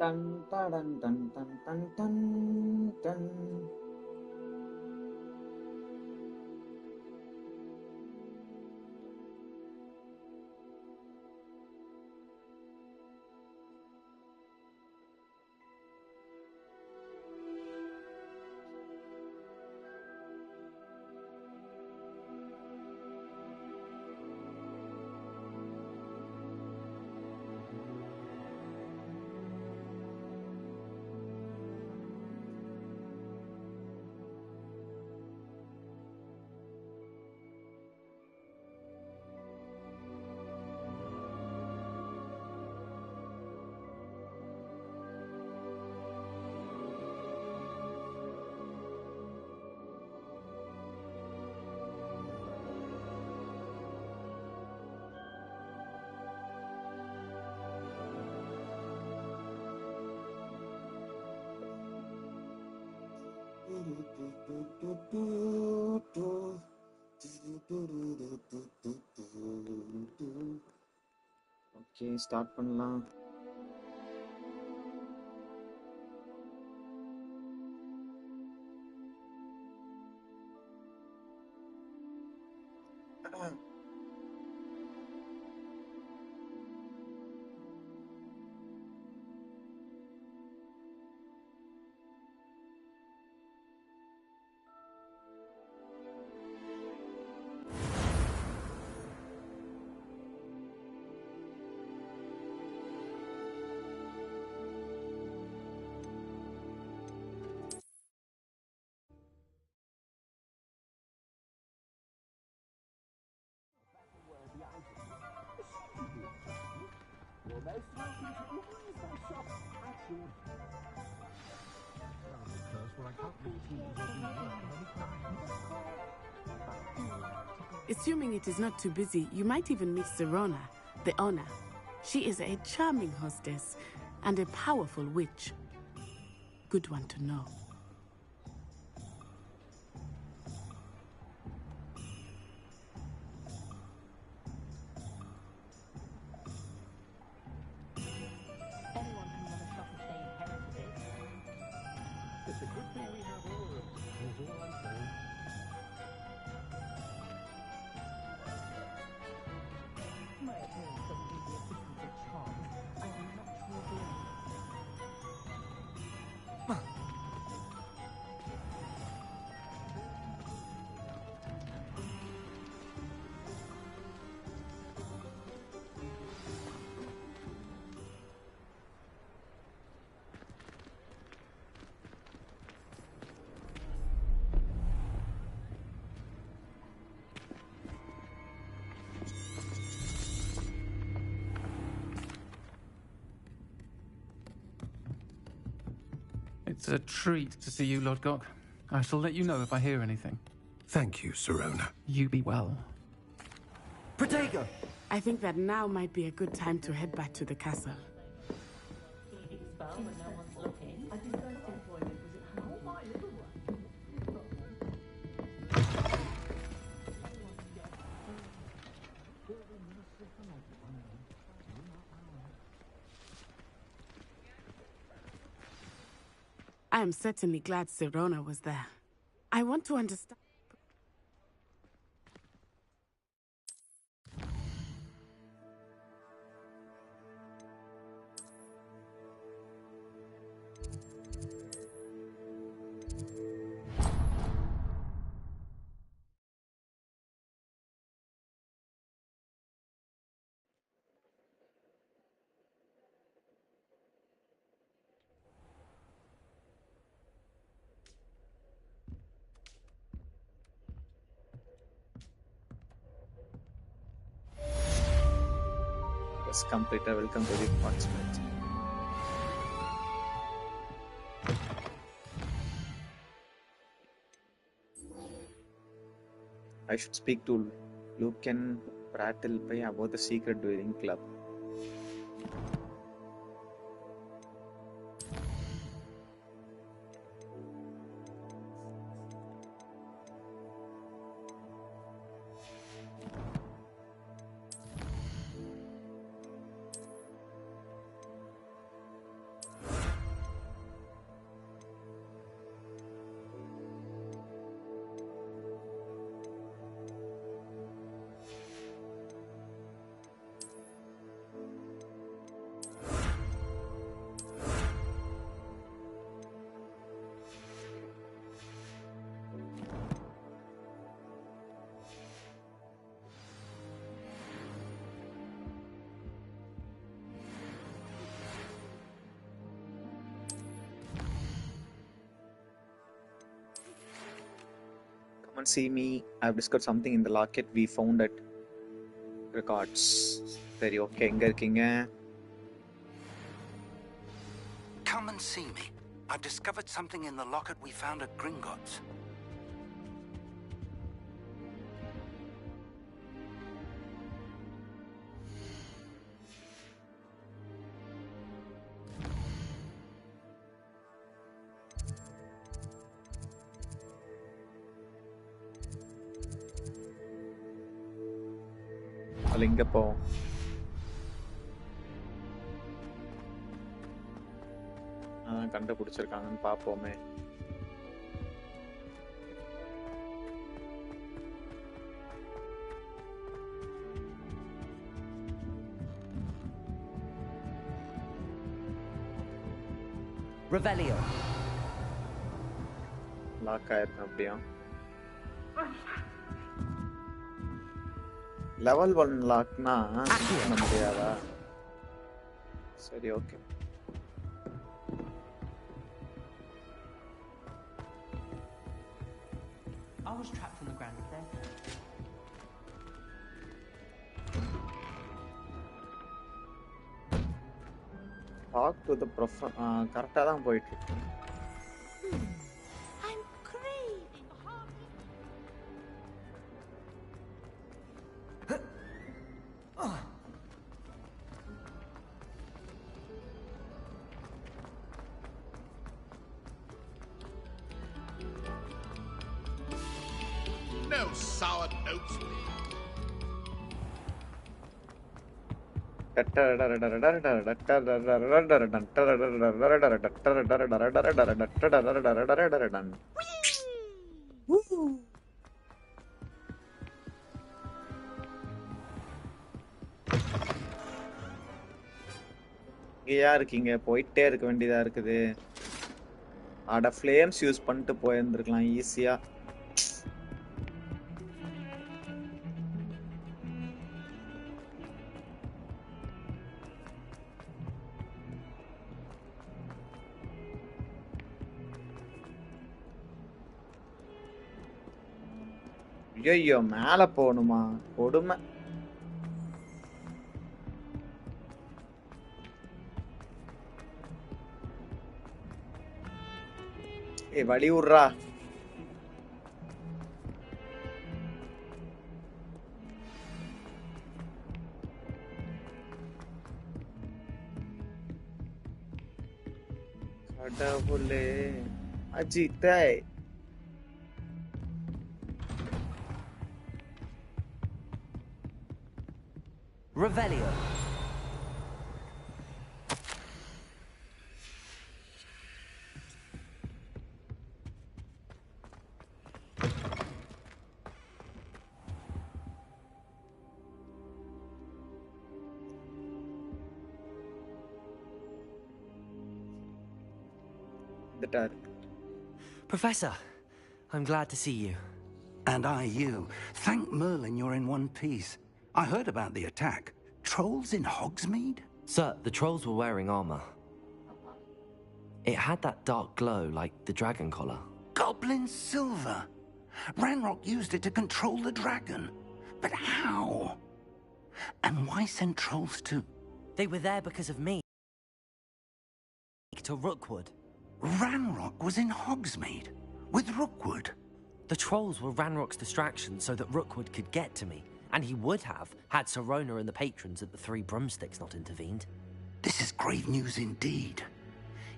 Dun, dun, dun, dun, dun, dun, dun, dun. Okay start பண்ணலாம். Assuming it is not too busy, you might even meet Sirona, the owner. She is a charming hostess and a powerful witch. Good one to know. It's a treat to see you, Lord Gok. I shall let you know if I hear anything. Thank you, Sirona. You be well. Protego! I think that now might be a good time to head back to the castle. I am certainly glad Sirona was there. I want to understand. Completed. Welcome to the participant. I should speak to Luke and Prattle about the secret dueling club. and see me. I've discovered something in the locket we found at records. சரி okay, எங்க இருக்கீங்க? Come and see me. I've discovered something in the locket we found at Gringotts. அது இங்க போ. கண்டுபிடிச்சிருக்காங்கன்னு பாப்போமே. Revelio. Lock ஆயிருக்கும் அப்படியா? Level 1 லாக்னா பண்ண முடியாதா? சரி okay. I was trapped on the ground there. Talk to the கரெக்டா தான் போயிட்டு இருக்கு. I'm craving hot. No sour notes, please. இங்கயா இருக்கீங்க? போயிட்டே இருக்க வேண்டியதா இருக்குது. அட ஃப்ளேம்ஸ் யூஸ் பண்ணிட்டு போயிருந்திருக்கலாம் ஈஸியா. ஐயோ, மேல போகணுமா? கொடுமை. ஏய், வழி விட்றா. கடவுளே, அஜித்தை. Revelio. Professor, I'm glad to see you. And I you. Thank Merlin you're in one piece. I heard about the attack. Trolls in Hogsmeade? Sir, the trolls were wearing armor. It had that dark glow like the dragon collar. Goblin silver. Ranrock used it to control the dragon. But how? And why send trolls to... They were there because of me. To Rookwood. Ranrock was in Hogsmeade with Rookwood. The trolls were Ranrock's distraction so that Rookwood could get to me. And he would have, had Sirona and the patrons at the Three Broomsticks not intervened. This is grave news indeed.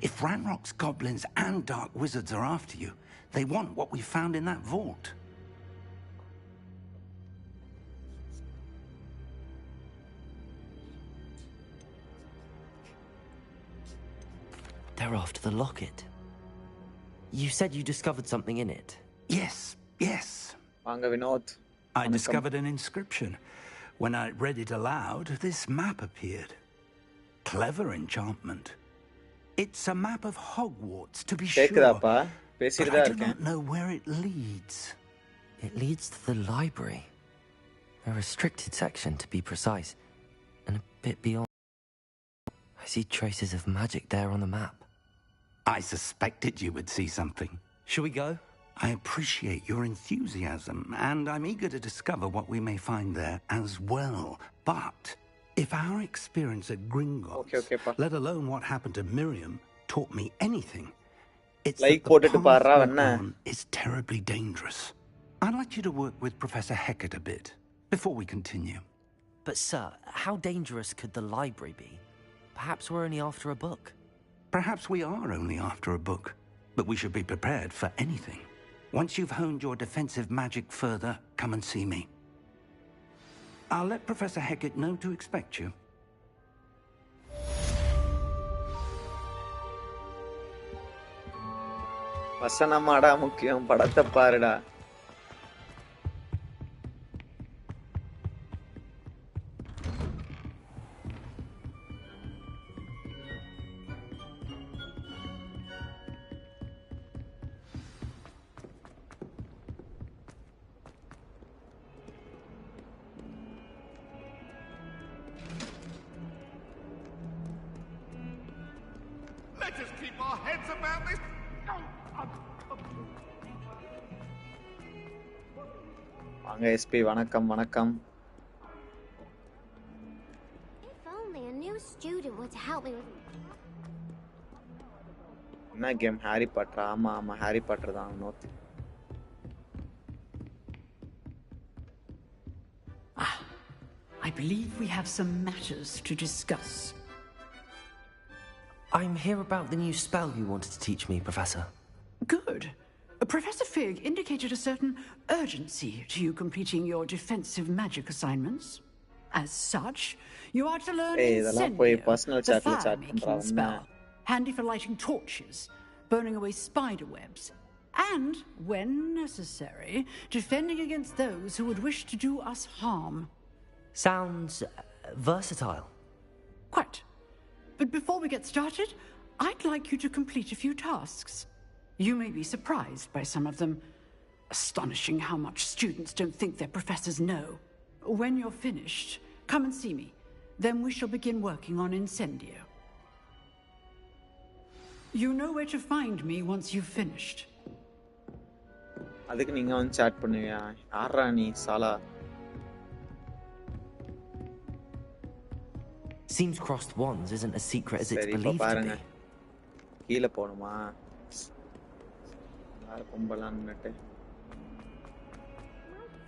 If Ranrock's goblins and dark wizards are after you, they want what we found in that vault. They're after the locket. You said you discovered something in it. Yes, yes. வாங்க Vinod. I discovered an inscription. When I read it aloud, this map appeared. Clever enchantment. It's a map of Hogwarts, to be sure. But I do not know where it leads. It leads to the library. A restricted section, to be precise. And a bit beyond. I see traces of magic there on the map. I suspected you would see something. Shall we go? I appreciate your enthusiasm, and I'm eager to discover what we may find there as well. But if our experience at Gringotts, let alone what happened to Miriam, taught me anything, it's that the path we're on is terribly dangerous. I'd like you to work with Professor Hecat a bit before we continue. But sir, how dangerous could the library be? Perhaps we're only after a book. Perhaps we are only after a book, but we should be prepared for anything. Once you've honed your defensive magic further, come and see me. I'll let Professor Hecat know to expect you. வசனமாடா முக்கியம், படத்தை பாருடா. Let us keep our heads about this. வாங்க SP, வணக்கம் வணக்கம். If only a new student were to help me with. என்ன game? Harry Potter. ஆமா ஆமா, Harry Potter தான். நோத்தி. I believe we have some matters to discuss. I'm here about the new spell you wanted to teach me, Professor. Good. Professor Fig indicated a certain urgency to you completing your defensive magic assignments. As such, you are to learn Incendio, the fire-making spell, handy for lighting torches, burning away spider webs, and, when necessary, defending against those who would wish to do us harm. Sounds versatile. Quite. But before we get started, I'd like you to complete a few tasks. You may be surprised by some of them. Astonishing how much students don't think their professors know. When you're finished, come and see me. Then we shall begin working on Incendio. You know where to find me once you've finished. அதுக்கு நீங்க வந்து chat பண்ணுவியா? யாரா நீ சாலா? Seems crossed wands isn't as secret as it's believed to be. கீழ போணுமா? யார கும்பலான்னுட்டு.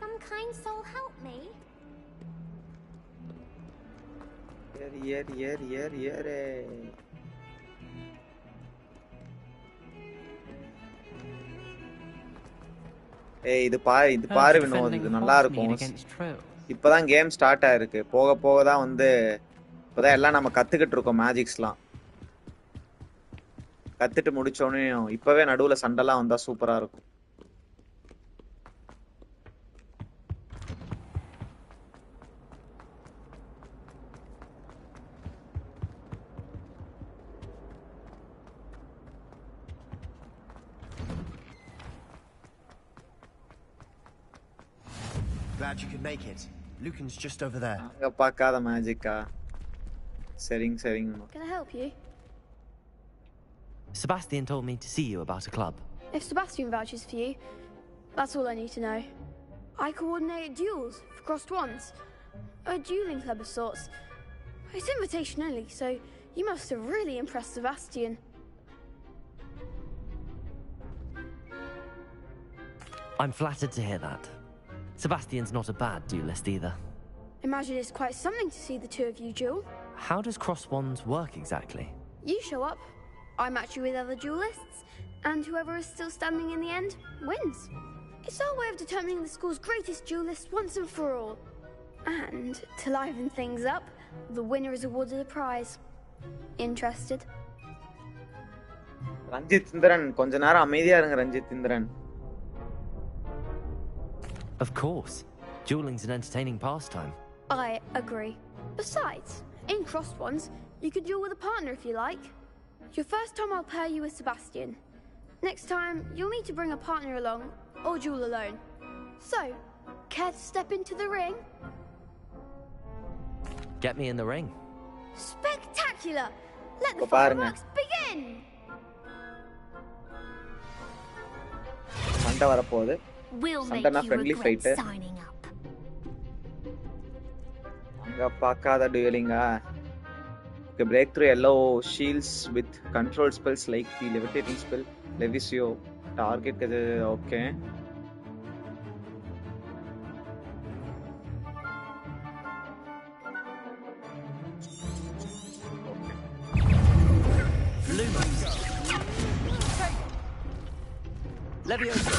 Some kind soul help me. ஏறு. ஏய் இது பாரு வினோத், இது நல்லா இருக்கும். இப்பதான் கேம் ஸ்டார்ட் ஆயிருக்கு. போக போக தான் வந்து இப்பதான் எல்லாம் நம்ம கத்துக்கிட்டு இருக்கோம். மேஜிக்ஸ்லாம் கத்துட்டு முடிச்சோடனே இப்பவே நடுவுல சண்டைலாம் வந்தா சூப்பரா இருக்கும். Glad you could make it. Lucan's just over there. அங்க பார்க்காத மேஜிக்கா? சரிங்க. Can I help you? Sebastian told me to see you about a club. If Sebastian vouches for you, that's all I need to know. I coordinate duels for crossed wands. A dueling club of sorts. It's invitation only, so you must have really impressed Sebastian. I'm flattered to hear that. Sebastian's not a bad duelist either. Imagine it's quite something to see the two of you duel. How does crossed wands work exactly? You show up, I match you with other duelists, and whoever is still standing in the end wins. It's our way of determining the school's greatest duelist once and for all. And to liven things up, the winner is awarded a prize. Interested? Ranjith Indiran, கொஞ்ச நேரம் அமைதியா இருங்க Ranjith Indiran. Of course. Dueling's an entertaining pastime. I agree. Besides, in crossed ones, you could duel with a partner if you like. Your first time I'll pair you with Sebastian. Next time, you'll need to bring a partner along, or duel alone. So, care to step into the ring? Get me in the ring. Spectacular! Let the fireworks begin! சண்டை வர போகுது. சண்டைனா friendly fight. அங்க பார்க்காத டுயலிங்கா. Okay, break through yellow shields with control spells like the levitating spell Levisio. Target okay. Leviosa.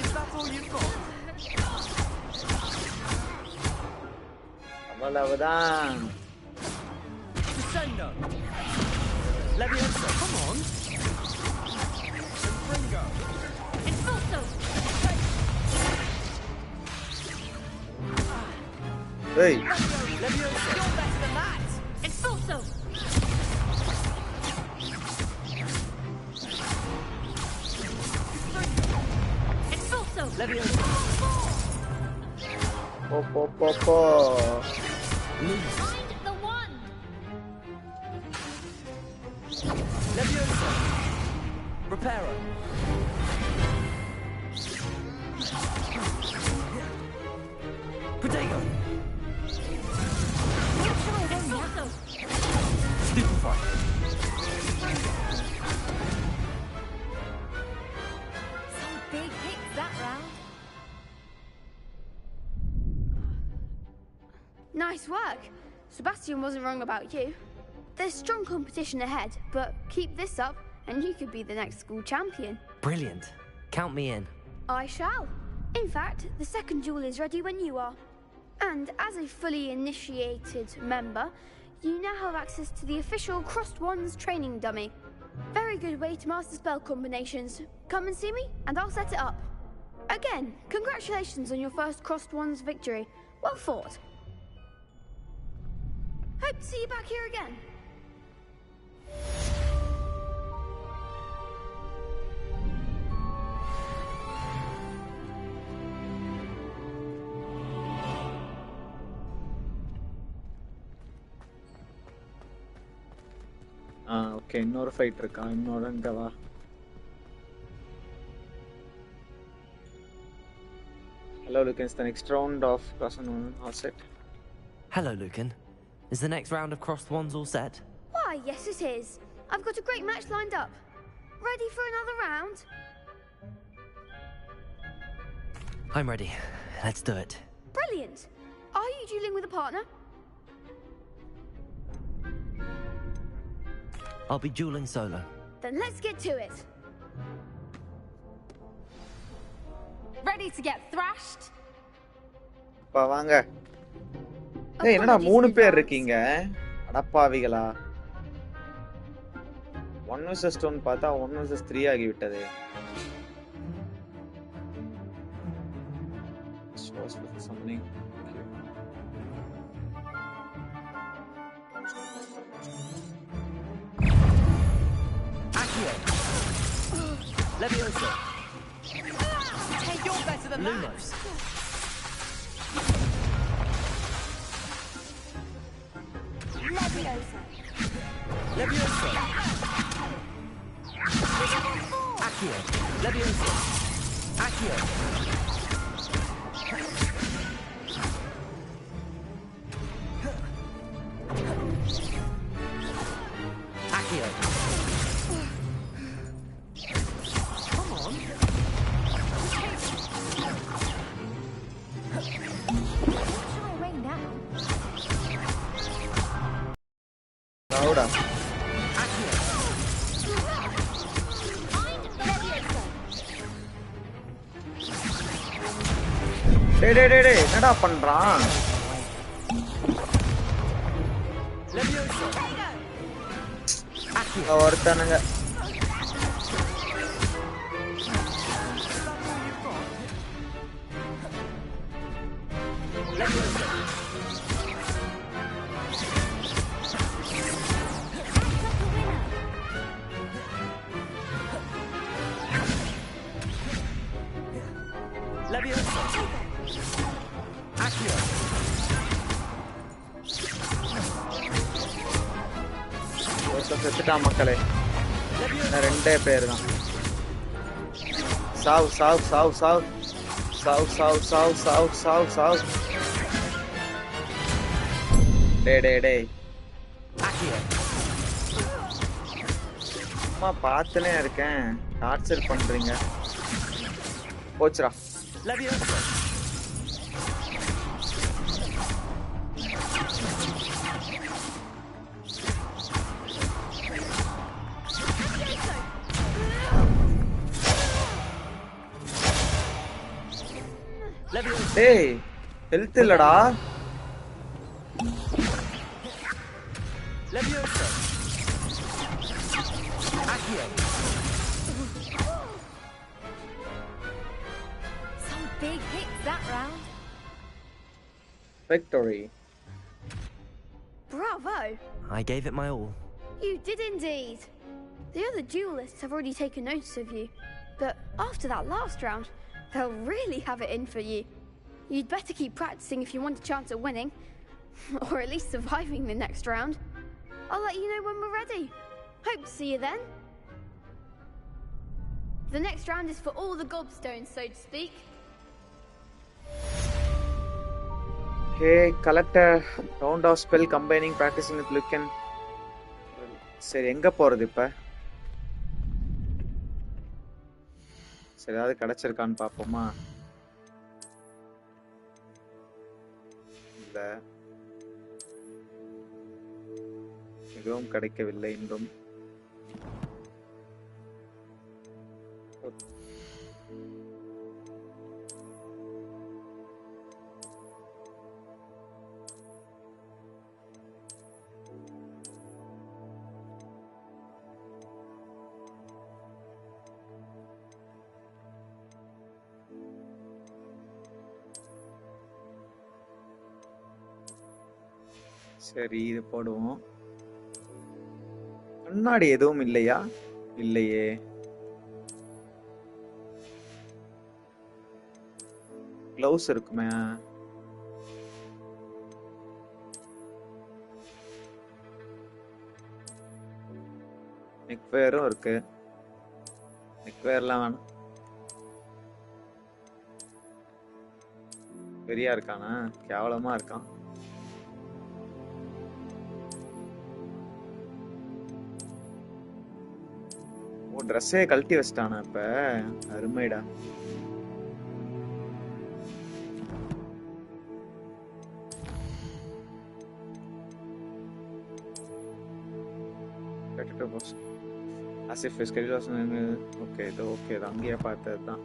Is that all you've got? அவ்வளவுதான். Descendo. Leviosa, come on. Bringo. Expulso. Hey. Leviosa. You're better than that. Expulso. Expulso. Leviosa. Po. Find the wand. Leviosa. Reparo. Protego. Expulso. Stupefy. Some big hits that round. Nice work. Sebastian wasn't wrong about you. There's strong competition ahead, but keep this up and you could be the next school champion. Brilliant. Count me in. I shall. In fact, the second duel is ready when you are. And as a fully initiated member, you now have access to the official Crossed Wands training dummy. Very good way to master spell combinations. Come and see me and I'll set it up. Again, congratulations on your first Crossed Wands victory. Well fought. Hope to see you back here again. Okay, இன்னொரு fight இருக்கா? இன்னொரு அங்க வா. Hello, Lucan. It's the next round of Crossed Wands all set. Hello, Lucan. Is the next round of Crossed Wands all set? Why, yes it is. I've got a great match lined up. Ready for another round? I'm ready. Let's do it. Brilliant. Are you dueling with a partner? I'll be dueling solo. Then let's get to it. Ready to get thrashed? பா வாங்க. ஏய் என்னடா 3 பேர் இருக்கீங்க? அடப்பாவிகளா. 1 vs 2 பார்த்தா 1 vs 3 ஆகி விட்டதே. Shows with something. Accio. Leviosa. Hey, you're better than Lumos. Leviosa. Leviosa. Accio. Leviosa. Accio. Accio. Come on. Louda. டேய் என்னடா பண்றான்? ஒருத்தனுங்க செத்துட்டா மக்களே. 2 பேர் தான். Sav. Day. அம்மா பாத்துனே இருக்கேன். டார்ச்சர் பண்றீங்க. போச்சுடா. டேய் ஹெல்த் இல்லடா. Some big hits that round. Victory. Bravo! I gave it my all. You did indeed. The other duelists have already taken notice of you, but after that last round, they'll really have it in for you. You'd better keep practicing if you want a chance at winning, or at least surviving the next round. I'll let you know when we're ready. Hope to see you then. The next round is for all the gobstones, so to speak. Hey, collect a round of spell combining practicing with Lucan. சரி எங்க போறது இப்ப? சரி அது கிடைச்சிருக்கான்னு பாப்போமா? இல்ல. இதுவும் கிடைக்கவில்லை இன்னும். சரி இது போடுவோம். கண்ணாடி எதுவும் இல்லையா? இல்லையே. க்ளவுஸ் இருக்குமே. நெக்வேரும் இருக்கு. நெக்வேர்லாம் வேணும். பெரியா இருக்கானா? கேவலமா இருக்கான். ட்ரெஸ்ஸே கழட்டி வச்சிட்டானா இப்ப? அருமைடா. As if his schedule was okay, இது ஓகே தான். அங்கேயே பார்த்தது தான்.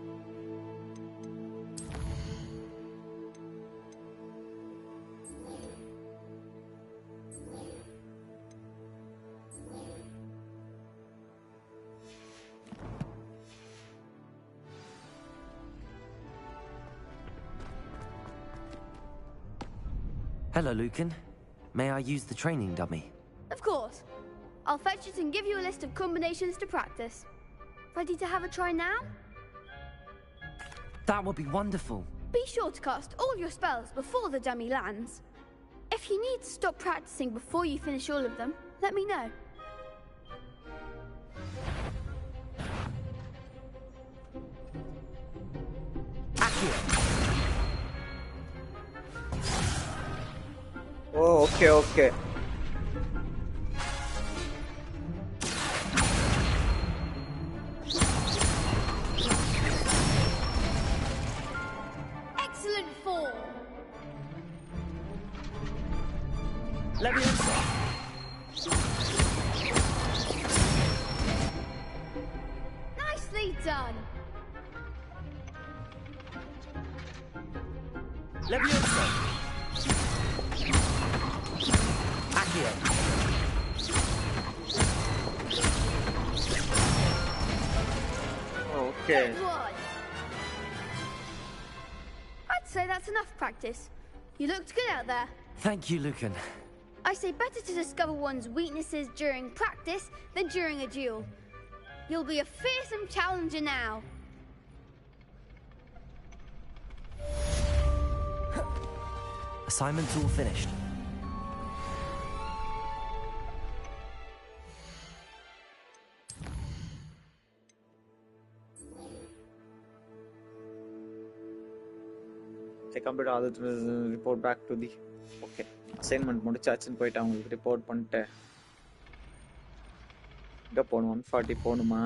Hello, Lucan. May I use the training dummy? Of course. I'll fetch it and give you a list of combinations to practice. Ready to have a try now? That would be wonderful. Be sure to cast all your spells before the dummy lands. If you need to stop practicing before you finish all of them, let me know. Oh, okay. Excellent form. Leviosa. Nicely done. Leviosa. Accio. Okay. I'd say that's enough practice. You looked good out there. Thank you, Lucan. I say better to discover one's weaknesses during practice than during a duel. You'll be a fearsome challenger now. Assignment's all finished. I complete all the report back to the okay assignment முடிச்சாச்சுன்னு போயிட்டு அவங்களுக்கு report பண்ணிட்டேன். எங்க போகணும் 140 போகணுமா?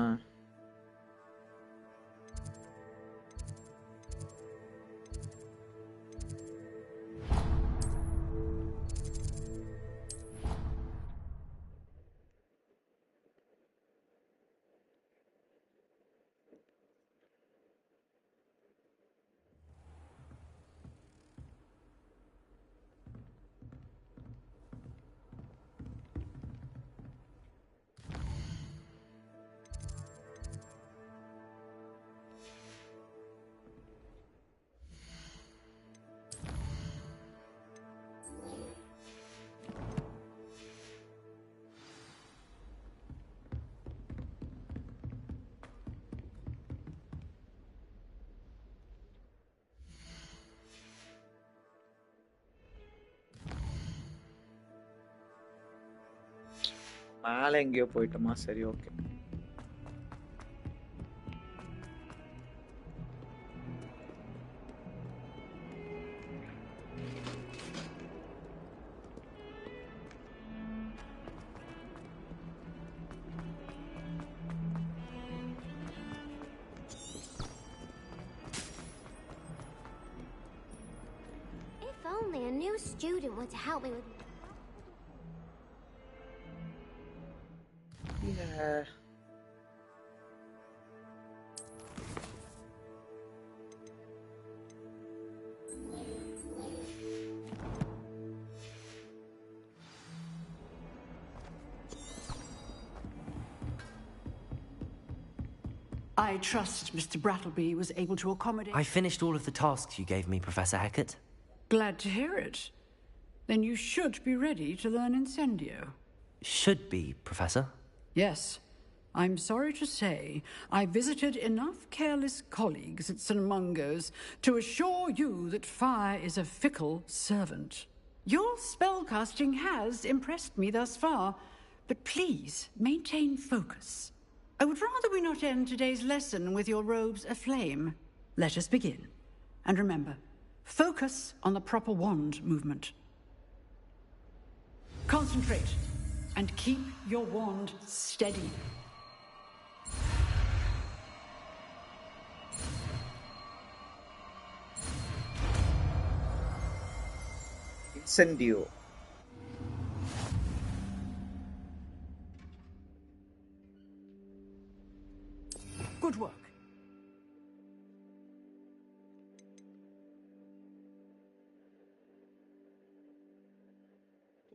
மேலே எங்கேயோ போயிட்டோமா? சரி okay. If only a new student were to help me with... Yeah. I trust Mr. Brattleby was able to accommodate... I finished all of the tasks you gave me, Professor Hecat. Glad to hear it. Then you should be ready to learn Incendio. Should be, Professor. Yes. I'm sorry to say, I visited enough careless colleagues at St. Mungo's to assure you that fire is a fickle servant. Your spellcasting has impressed me thus far, but please maintain focus. I would rather we not end today's lesson with your robes aflame. Let us begin. And remember, focus on the proper wand movement. Concentrate, and keep your wand steady. Incendio. Good work.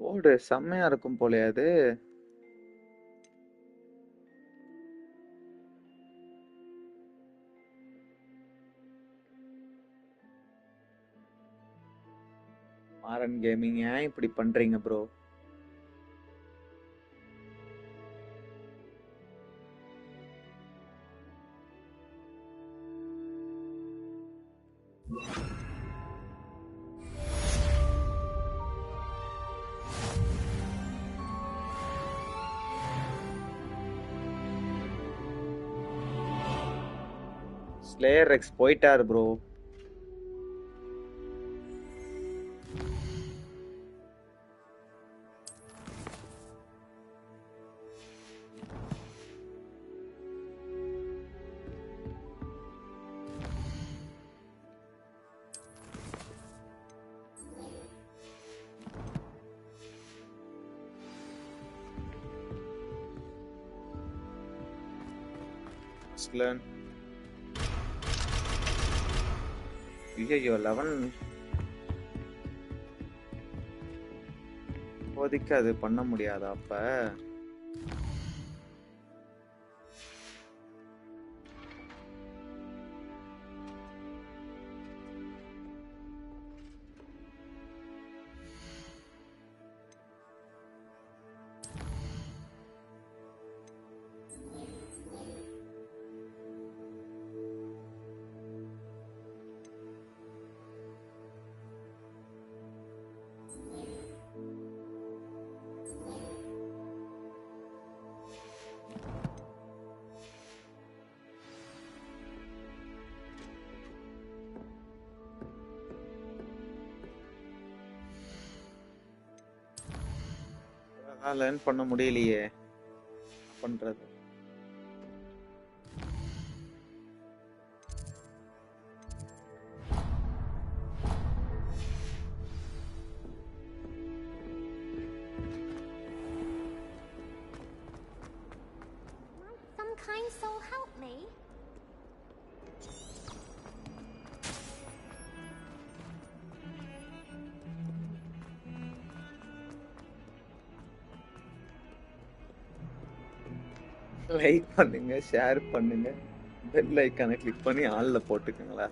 ஓடு செம்மையா இருக்கும் போலே அது. Maran gaming ஏன் இப்படி பண்றீங்க bro? Slayer X போயிட்டாரு bro. Learn. ஐயோ 11 இப்போதைக்கு அது பண்ண முடியாதா அப்ப? லேர்ன் பண்ண முடியலையே பண்றது. Some kind soul help me? Like பண்ணுங்க, ஷேர் பண்ணுங்க, பெல் ஐகானை கிளிக் பண்ணி ஆல்ல போட்டுக்கங்களா.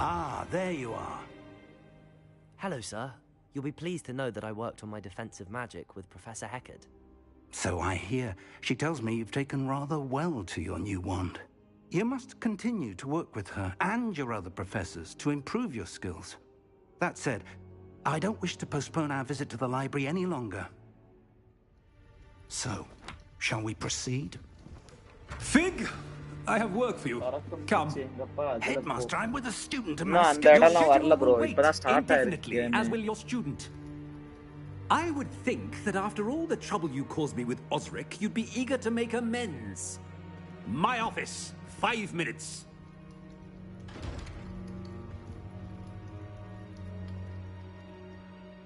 Ah, there you are. Hello, sir. You'll be pleased to know that I worked on my defensive magic with Professor Heckard. So I hear. She tells me you've taken rather well to your new wand. You must continue to work with her and your other professors to improve your skills. That said, I don't wish to postpone our visit to the library any longer. So, shall we proceed? Fig! I have work for you. Come. Headmaster, I'm with a student and No, my and schedule வரல bro. Wait இப்பதான் start indefinitely, ஆயிருக்கு. as will your student. I would think that after all the trouble you caused me with Osric, you'd be eager to make amends. My office. 5 minutes.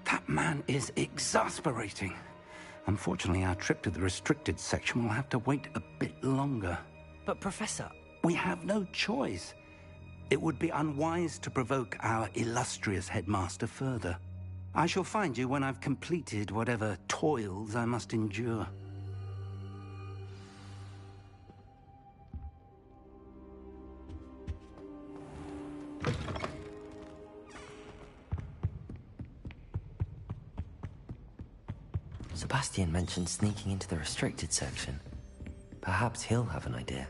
That man is exasperating. Unfortunately, our trip to the restricted section will have to wait a bit longer. But, Professor... We have no choice. It would be unwise to provoke our illustrious headmaster further. I shall find you when I've completed whatever toils I must endure. Sebastian mentioned sneaking into the restricted section. Perhaps he'll have an idea.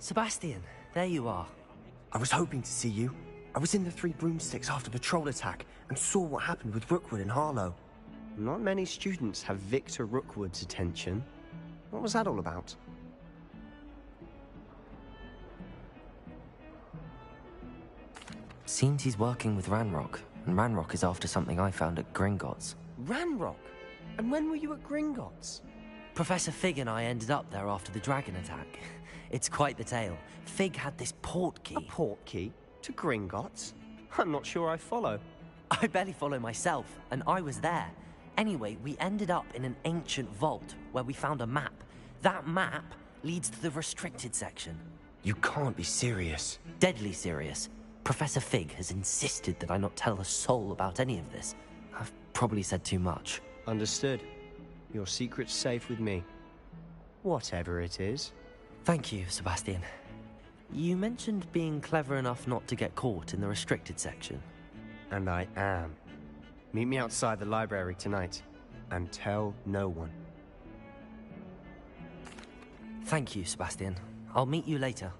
Sebastian, there you are. I was hoping to see you. I was in the Three Broomsticks after the troll attack and saw what happened with Rookwood and Harlow. Not many students have Victor Rookwood's attention. What was that all about? Seems he's working with Ranrock, and Ranrock is after something I found at Gringotts. Ranrock? And when were you at Gringotts? Professor Fig and I ended up there after the dragon attack. It's quite the tale. Fig had this port key. A port key? To Gringotts? I'm not sure I follow. I barely follow myself, and I was there. Anyway, we ended up in an ancient vault where we found a map. That map leads to the restricted section. You can't be serious. Deadly serious. Professor Fig has insisted that I not tell a soul about any of this. I've probably said too much. Understood. Your secret's safe with me. Whatever it is. Thank you, Sebastian. You mentioned being clever enough not to get caught in the restricted section. And I am. Meet me outside the library tonight, and tell no one. Thank you, Sebastian. I'll meet you later.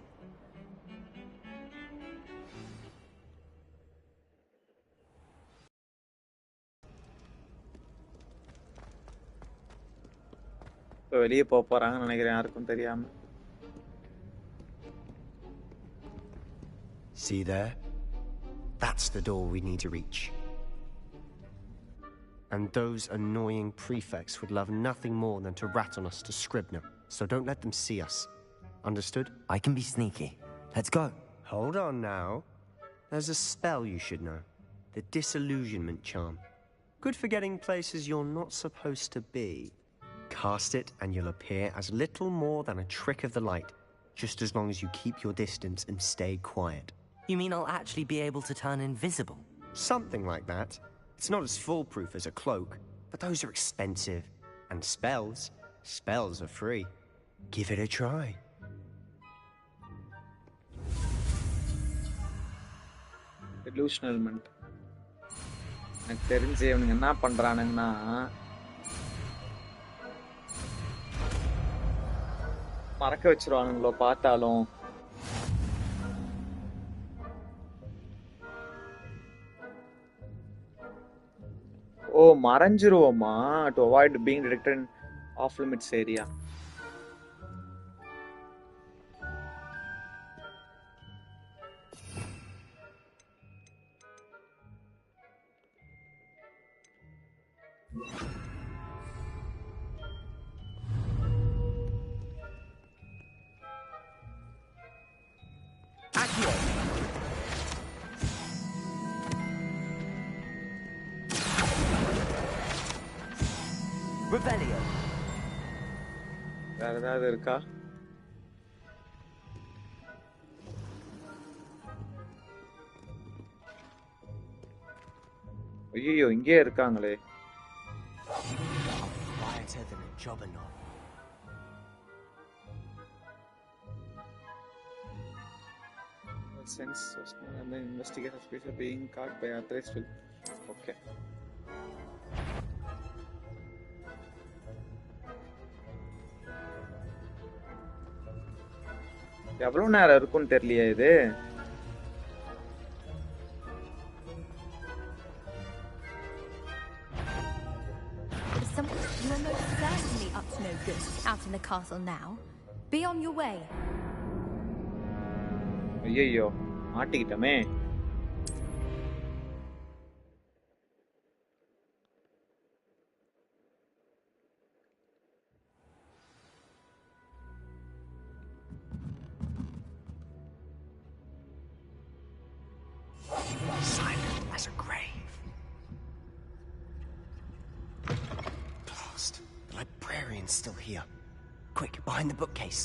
வெளியே போறாங்கன்னு நினைக்கிறேன் யாருக்கும் தெரியாம. See there? That's the door we need to reach. And those annoying prefects would love nothing more than to rat on us to Scribner, so don't let them see us. Understood? I can be sneaky. Let's go. Hold on now. There's a spell you should know. The Disillusionment Charm. Good for getting places you're not supposed to be. Cast it and you'll appear as little more than a trick of the light, just as long as you keep your distance and stay quiet. You mean I'll actually be able to turn invisible? Something like that. It's not as foolproof as a cloak, but those are expensive. And spells are free. Give it a try. Delusionalment. எனக்கு தெரிஞ்சு இவனுங்க என்ன பண்றானுங்கன்னா மறக்க வச்சிருவானுங்களோ பார்த்தாலும். Oh மறைஞ்சிருவோமா to avoid being detected in off limits area. வேற ஏதாவது இருக்கா? ஐயோ இங்கே இருக்காங்களே. Sense and then investigation space being caught by authorized film. Okay. எவ்வளவு நேரம் இருக்கும்னு தெரியலையே இது. You are most certainly up to no good out in the castle now. Be on your way. ஐயோ மாட்டிக்கிட்டமே. Silent as a grave. Blast. The librarian's still here. Quick, behind the bookcase.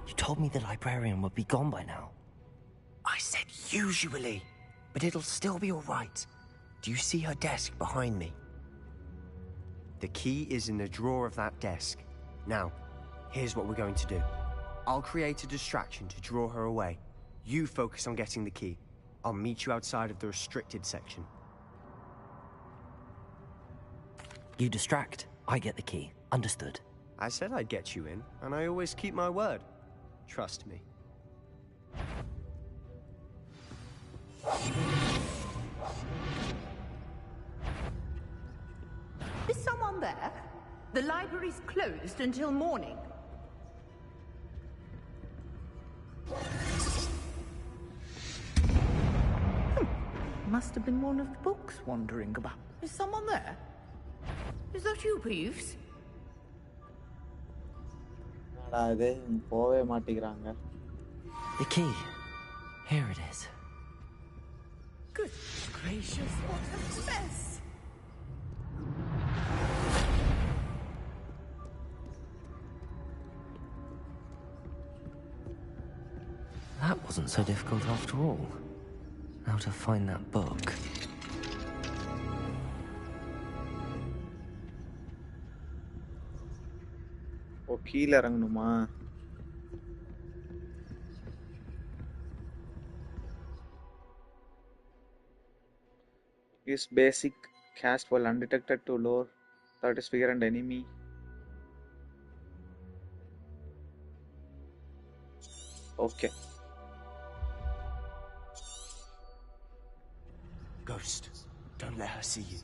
You told me the librarian would be gone by now. I said usually, but it'll still be all right. Do you see her desk behind me? The key is in the drawer of that desk. Now, here's what we're going to do. I'll create a distraction to draw her away. You focus on getting the key. I'll meet you outside of the restricted section. You distract, I get the key. Understood. I said I'd get you in, and I always keep my word. Trust me. Is someone there? The library's closed until morning. Must have been one of the books wandering about. Is someone there? Is that you, Peeves? இது போவே மாட்டேங்கிறாங்க. The key. Here it is. Good gracious, what a mess! That wasn't so difficult after all. How to find that book. ஓ கீழ இறங்கணுமா? Use basic cast while undetected to lure that is figure and enemy. Okay. Ghost, don't let her see you.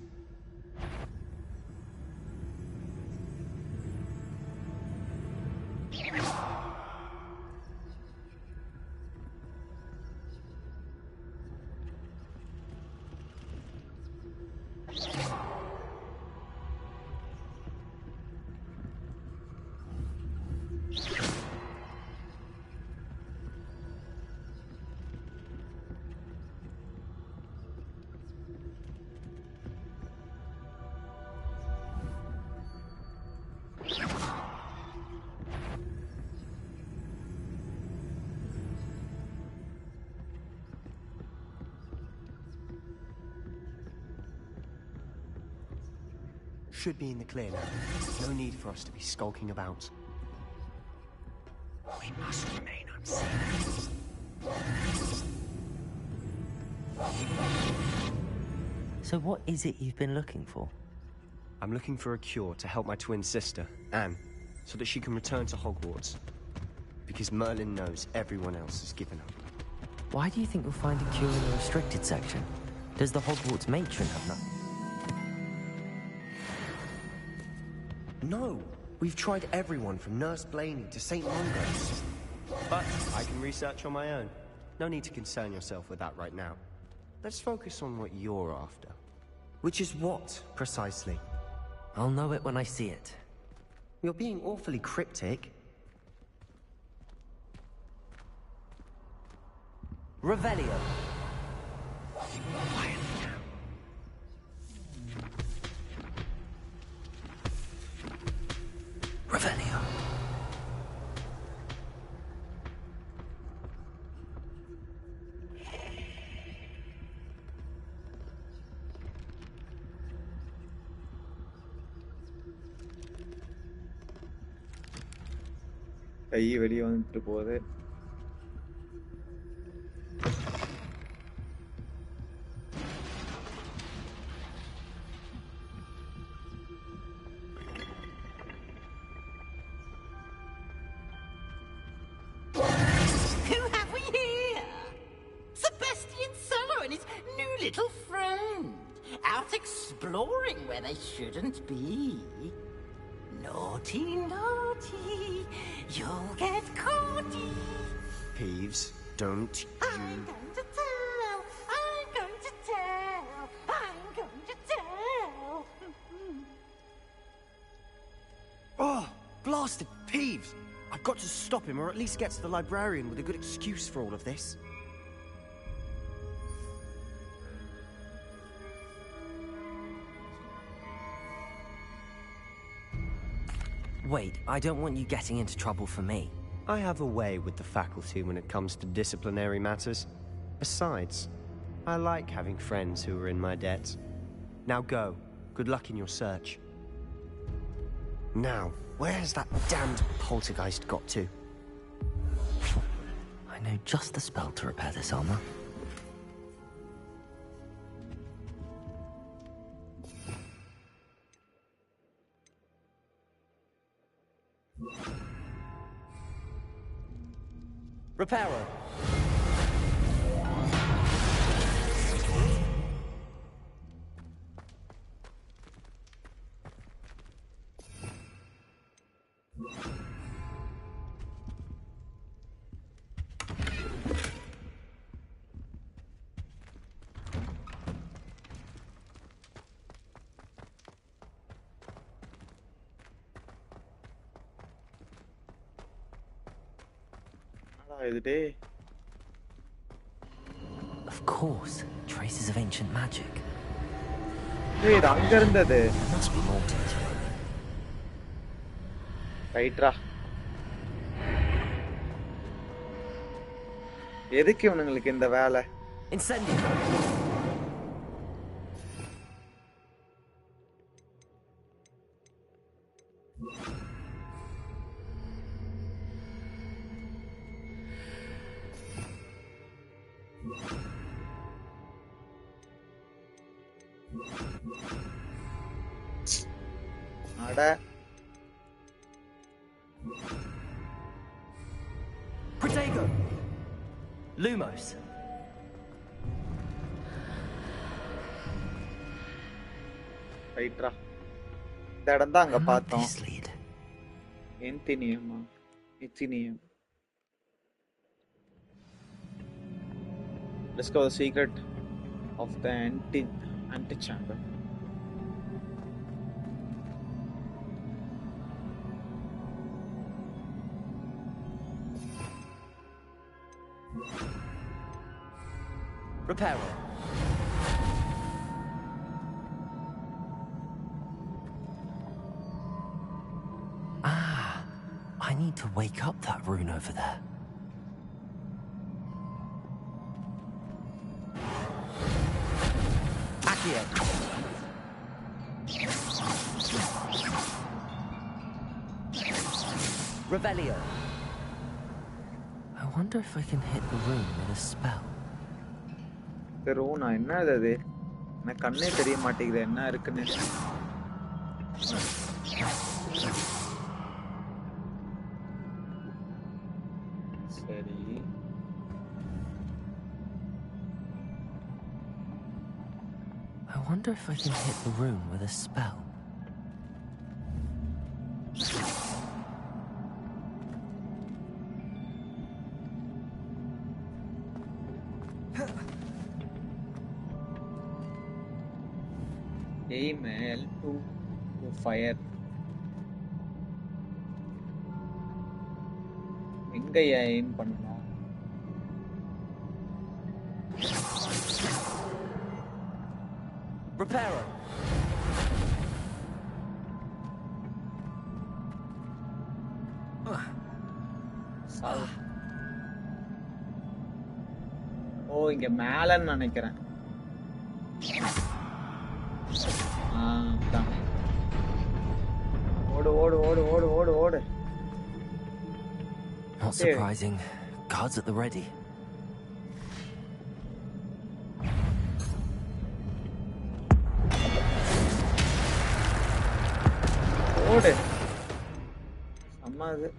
Should be in the clear now. No need for us to be skulking about. We must remain unseen. So what is it you've been looking for? I'm looking for a cure to help my twin sister, Anne, so that she can return to Hogwarts. Because Merlin knows everyone else has given up. Why do you think you'll find a cure in the restricted section? Does the Hogwarts matron have none? No! We've tried everyone from Nurse Blaney to St. Mungo's. But I can research on my own. No need to concern yourself with that right now. Let's focus on what you're after. Which is what, precisely? I'll know it when I see it. You're being awfully cryptic. Revelio. Revelio. கை வெளியே வந்துட்டு போகுது. Exploring where they shouldn't be. Naughty, naughty, you'll get caughty. Peeves, don't you... I'm going to tell, I'm going to tell, I'm going to tell. Oh, blasted Peeves! I've got to stop him, or at least get to the librarian with a good excuse for all of this. Wait, I don't want you getting into trouble for me. I have a way with the faculty when it comes to disciplinary matters. Besides, I like having friends who are in my debt. Now go. Good luck in your search. Now, where's that damned poltergeist got to? I know just the spell to repair this armor. Reparo. Of course, traces of ancient magic. Wait, அங்க இருந்தது. Must be more to it. ரைட்ரா. எதுக்கு இவனுங்களுக்கு இந்த வேலை? Incendio. Protego. Lumos. ரைட்ரா. இந்த இடம் தான் அங்க பார்த்தோம். என்தினியமா? எத்தினியம். Discover the secret of the antechamber. Reparo. Ah, I need to wake up that rune over there. Accio. Revelio. I wonder if I can hit the rune with a spell. The rune, என்னது அது? எனக்கு கண்ணே தெரிய மாட்டேங்குது என்ன இருக்குன்னு. சரி I wonder if I can hit the room with a spell. Aim L2 to fire. எங்க aim பண்ணணும்? Reparo. ஓ இங்க மேலன்னு நினைக்கிறேன். ஓடு ஓடு ஓடு ஓடு ஓடு ஓடு. Not surprising. Guards at the ready. ஓடு. அம்மா அது.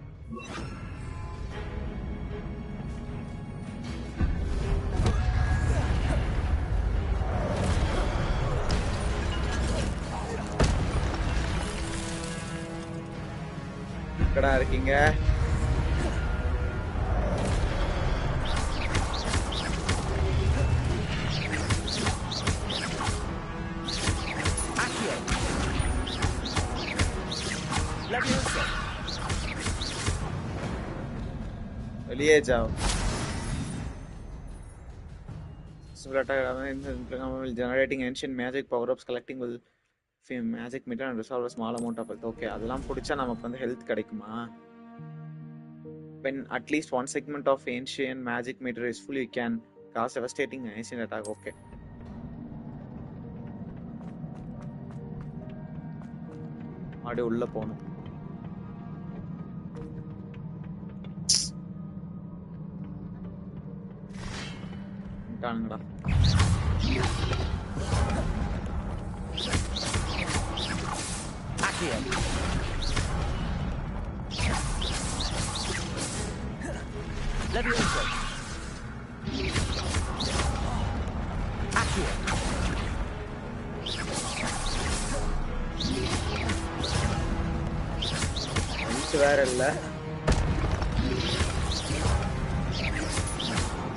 எங்கடா இருக்கீங்க? வெளியே जाओ. Generating ancient magic power-ups, collecting will magic meter and resolve a small amount of health. Okay, அதெல்லாம் புடிச்சா நமக்கு வந்து health கிடைக்குமா? When at least one segment of ancient magic meter is full, you can cast devastating ancient attack. Okay. ஆடி உள்ள போணும். காணுங்கடா. Accio. Levioso. Accio. இது வேற இல்ல.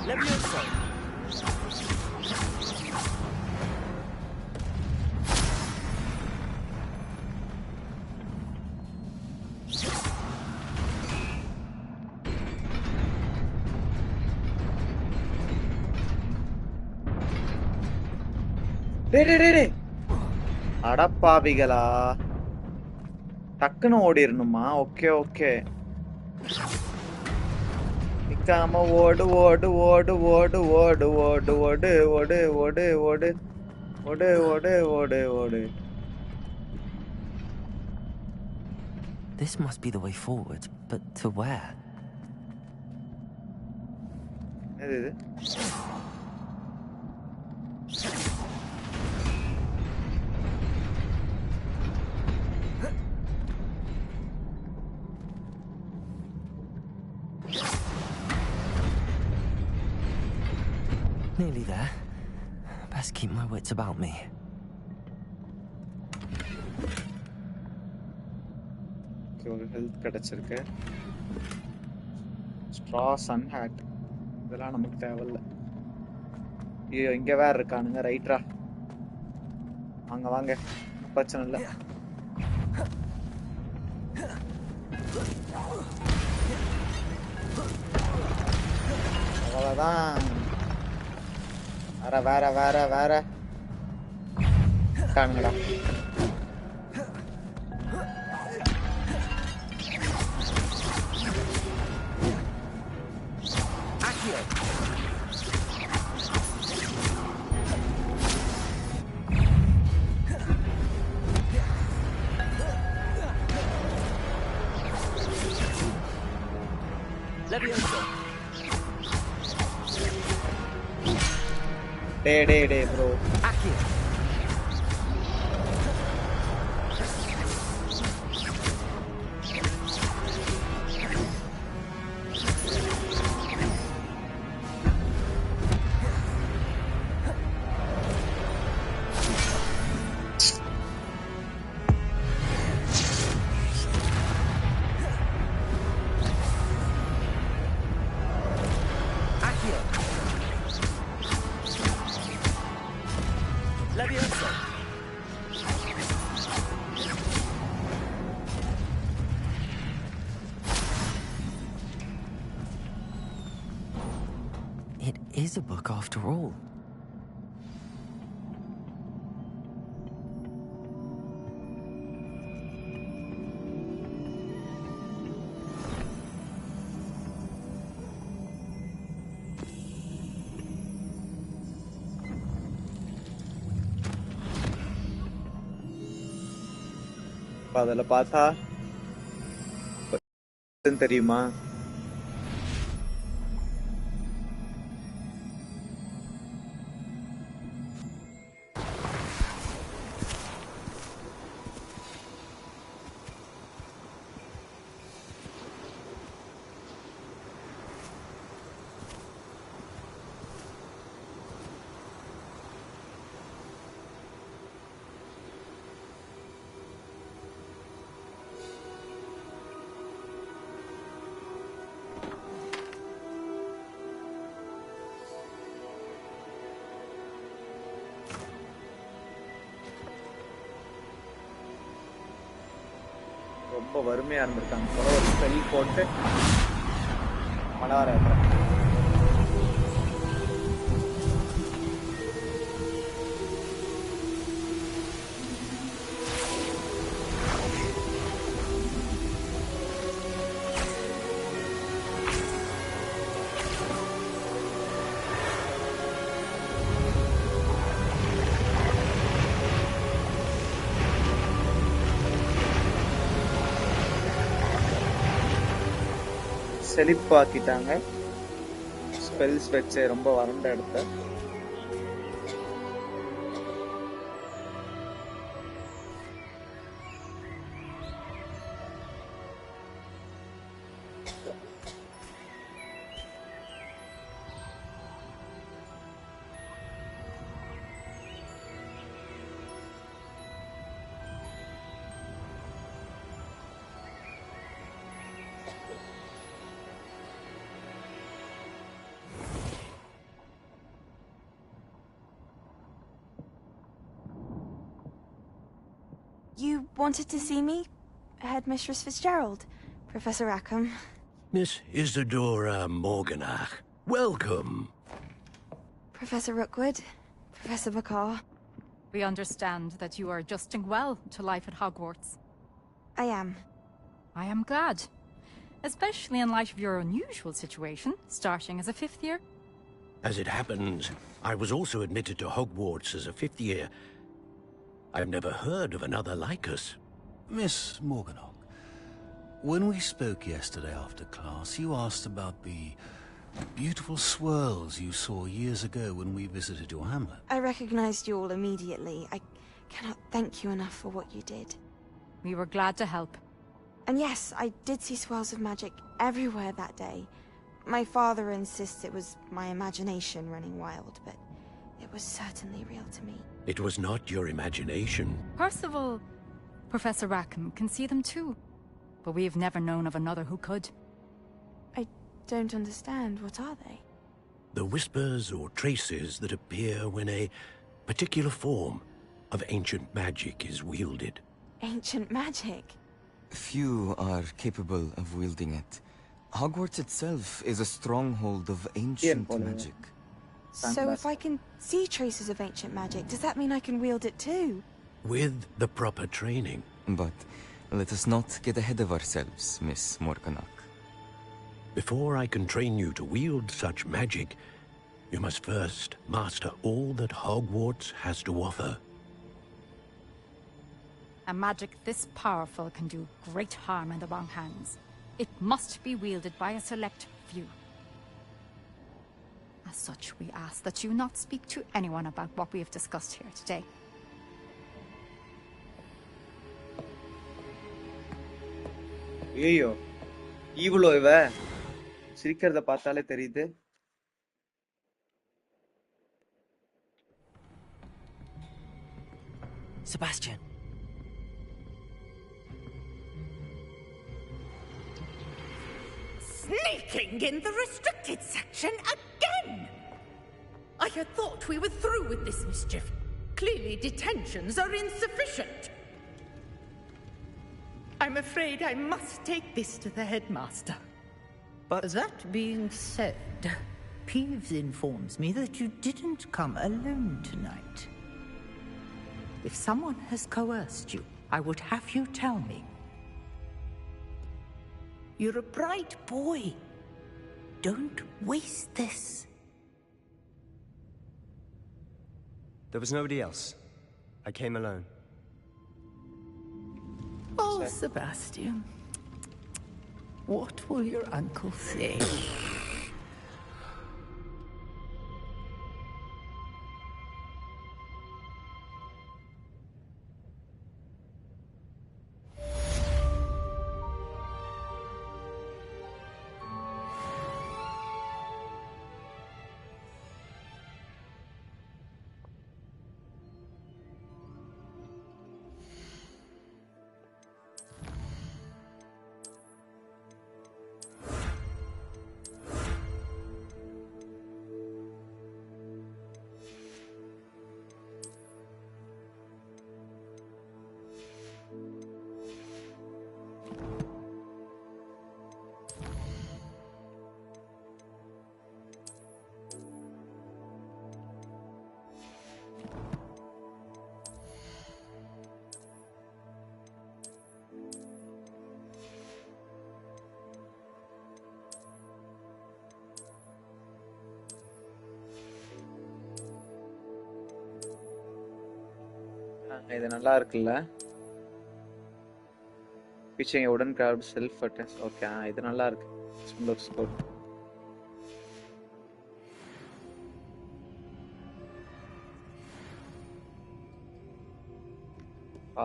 Levioso. அடப்பாவிகளா, டக்குன்னு ஓடிரணுமா? ஓகே ஓகே, நிக்காம ஓடு ஓடு ஓடு ஓடு ஓடு ஓடு ஓடு ஓடு ஓடு ஓடு ஓடு ஓடு ஓடு ஓடு. This must be the way forward, but to where? இது Nearly there. Best keep my wits about me. ஒரு ஹெல்த் கிடைச்சிருக்கு. ஸ்ட்ரா சன் ஹேட் இதெல்லாம் நமக்கு தேவையில்ல. ஐயோ இங்க வேற இருக்கானுங்க. ரைட்ரா, வாங்க வாங்க, பிரச்சனை இல்லை. அவ்வளோதான். வேற வேற வேற வேற காணுங்கடா. Day, bro. Accio. is a book after all. அதுல பார்த்தா தெரியுமா? ரொம்ப வறுமையா இருந்திருக்காங்க. ஒரு ஸ்பெல் போட்டு மழை வர வைக்கிறாங்க. செழிப்பாக்கிட்டாங்க. ஸ்பெல்ஸ் வச்சு ரொம்ப வறண்ட இடத்த. You wanted to see me? Headmistress Fitzgerald? Professor Rackham? Miss Isadora Morganach, welcome. Professor Rookwood? Professor Bakar? We understand that you are adjusting well to life at Hogwarts. I am. I am glad. Especially in light of your unusual situation, starting as a 5th year. As it happens, I was also admitted to Hogwarts as a 5th year. I've never heard of another like us. Miss Morganach, when we spoke yesterday after class, you asked about the beautiful swirls you saw years ago when we visited your hamlet. I recognized you all immediately. I cannot thank you enough for what you did. We were glad to help. And yes, I did see swirls of magic everywhere that day. My father insists it was my imagination running wild, but it was certainly real to me. It was not your imagination. Percival, Professor Rackham can see them too. But we've never known of another who could. I don't understand. What are they? The whispers or traces that appear when a particular form of ancient magic is wielded. Ancient magic? Few are capable of wielding it. Hogwarts itself is a stronghold of ancient magic. So if I can see traces of ancient magic, does that mean I can wield it too? With the proper training. But let us not get ahead of ourselves, Miss Morganach. Before I can train you to wield such magic, you must first master all that Hogwarts has to offer. A magic this powerful can do great harm in the wrong hands. It must be wielded by a select few. As such, we ask that you not speak to anyone about what we have discussed here today. ஐயோ இவ்வளோ இவ சிரிக்கிறத பார்த்தாலே தெரியுது. Sebastian. Sneaking in the restricted section again! I had thought we were through with this mischief. Clearly detentions are insufficient. I'm afraid I must take this to the headmaster. But that being said, Peeves informs me that you didn't come alone tonight. If someone has coerced you, I would have you tell me. You're a bright boy. Don't waste this. There was nobody else. I came alone. Oh, Sebastian. What will your uncle say? இது நல்லா இருக்குல்ல. Pitching a wooden carved self attacks. Okay, இது நல்லா இருக்கு. Looks good.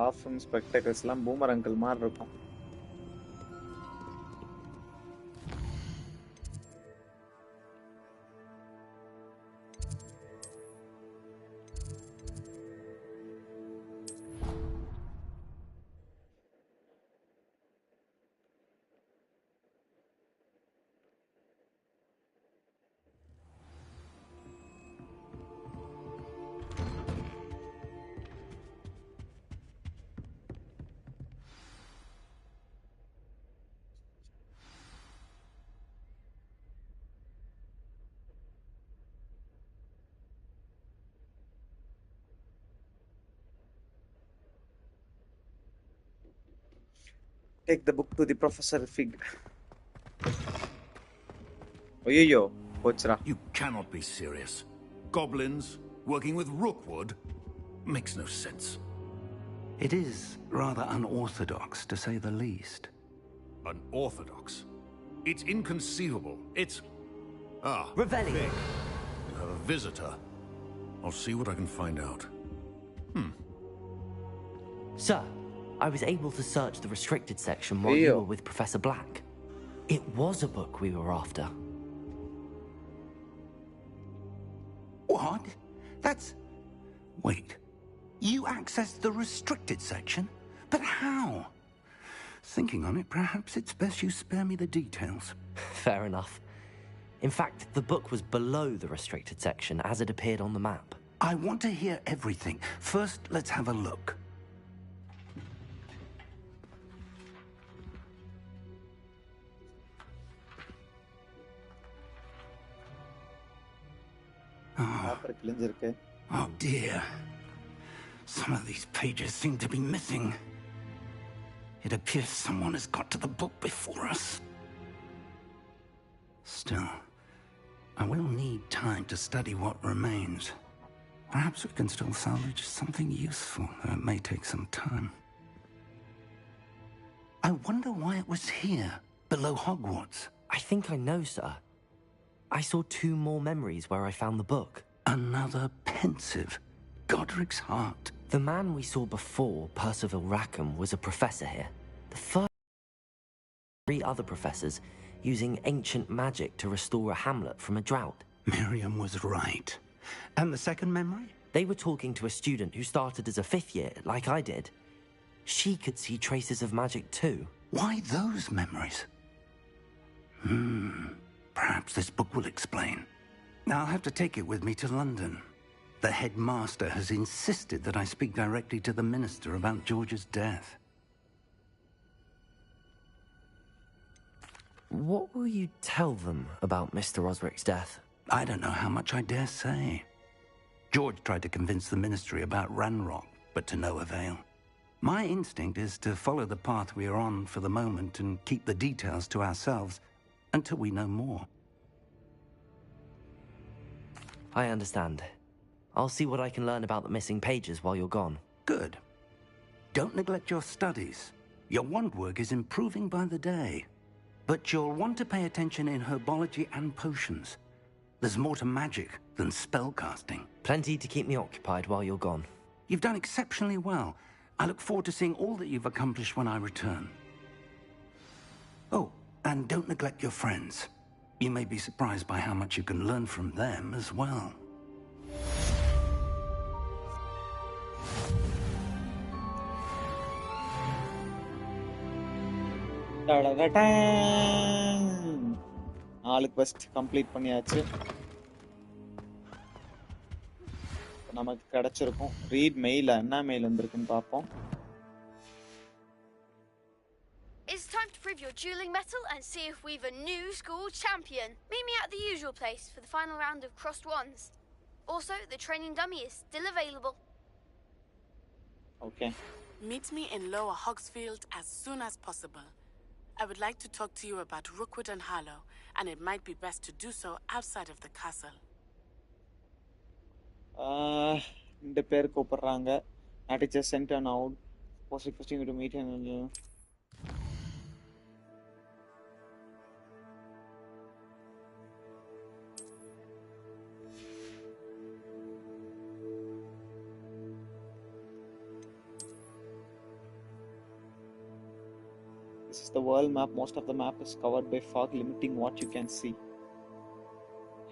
Awesome spectacles எல்லாம் boomer uncle மாதிரி இருக்கும். Take the book to the Professor Fig. Oyoyo, pochra. You cannot be serious. Goblins working with Rookwood makes no sense. It is rather unorthodox, to say the least. Unorthodox? It's inconceivable. It's... Revelli. You have a visitor. I'll see what I can find out. Sir, I was able to search the restricted section while you were with Professor Black. It was a book we were after. What? That's... Wait. You accessed the restricted section? But how? Thinking on it, perhaps it's best you spare me the details. Fair enough. In fact, the book was below the restricted section as it appeared on the map. I want to hear everything. First, let's have a look. Oh dear. Some of these pages seem to be missing. It appears someone has got to the book before us. Still, I will need time to study what remains. Perhaps we can still salvage something useful, though it may take some time. I wonder why it was here, below Hogwarts. I think I know, sir. I saw 2 more memories where I found the book. Another pensive. Godric's heart. The man we saw before, Percival Rackham, was a professor here. The first 3 other professors using ancient magic to restore a hamlet from a drought. Miriam was right. And the second memory? They were talking to a student who started as a 5th year, like I did. She could see traces of magic too. Why those memories? Perhaps this book will explain. I'll have to take it with me to London. The headmaster has insisted that I speak directly to the minister about George's death. What will you tell them about Mr. Osric's death? I don't know how much I dare say. George tried to convince the Ministry about Ranrock, but to no avail. My instinct is to follow the path we are on for the moment and keep the details to ourselves until we know more. I understand. I'll see what I can learn about the missing pages while you're gone. Good. Don't neglect your studies. Your wand work is improving by the day. But you'll want to pay attention in herbology and potions. There's more to magic than spellcasting. Plenty to keep me occupied while you're gone. You've done exceptionally well. I look forward to seeing all that you've accomplished when I return. Oh, and don't neglect your friends. You may be surprised by how much you can learn from them as well. நாலு quest complete பண்ணியாச்சு. நமக்கு கிடைச்சிருக்கும். read mail என்ன mail வந்திருக்குன்னு பாப்போம். It's time to prove your dueling mettle and see if we've a new school champion. Meet me at the usual place for the final round of crossed wands. Also, the training dummy is still available. Okay. Meet me in Lower Hogsfield as soon as possible. I would like to talk to you about Rookwood and Harlow, and it might be best to do so outside of the castle. இந்த பேர் கூப்பிடுறாங்க. That is just sent an out. Was requesting you to meet him. This is the world map. Most of the map is covered by fog, limiting what you can see.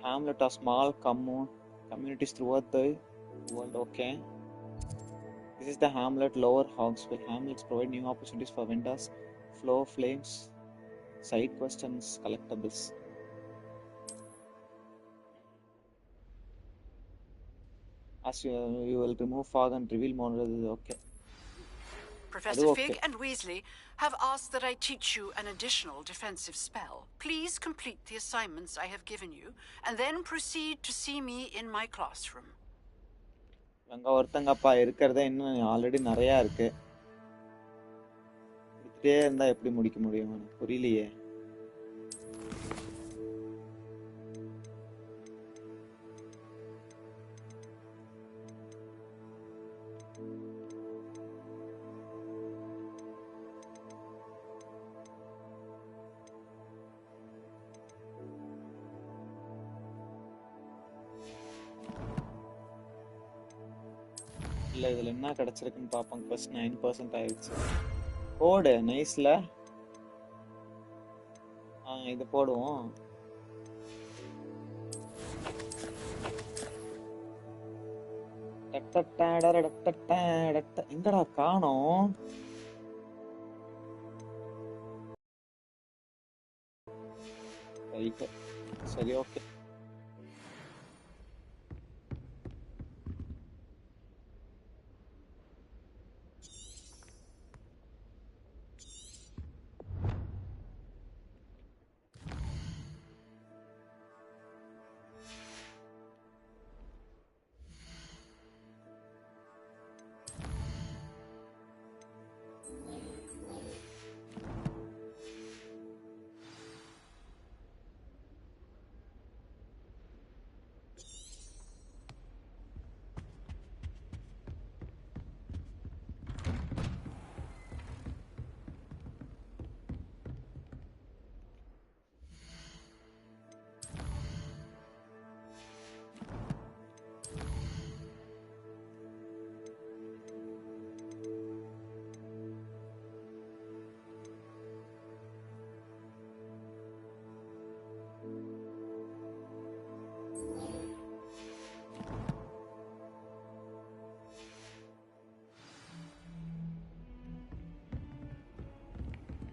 Hamlet are small communities throughout the world. Okay. This is the hamlet, Lower Hogsfield. Hamlets provide new opportunities for vendors, flow flames, side quests, and collectibles. As you will remove fog and reveal more. Okay. Professor Fig and Weasley have asked that I teach you an additional defensive spell. Please complete the assignments I have given you, and then proceed to see me in my classroom. அங்க ஒருத்தங்கப்பா இருக்கிறதே இன்னும் already நிறைய இருக்கு. இதே இருந்தா எப்படி முடிக்க முடியும்? எனக்கு புரியலையே. இல்ல இதுல என்ன கிடைச்சிருக்குன்னு பாப்போம். ப்ளஸ் 9% ஆயிடுச்சு. போடு நைஸ்ல. இது போடுவோம். எங்கடா காணோம்? ரைட் சரி okay.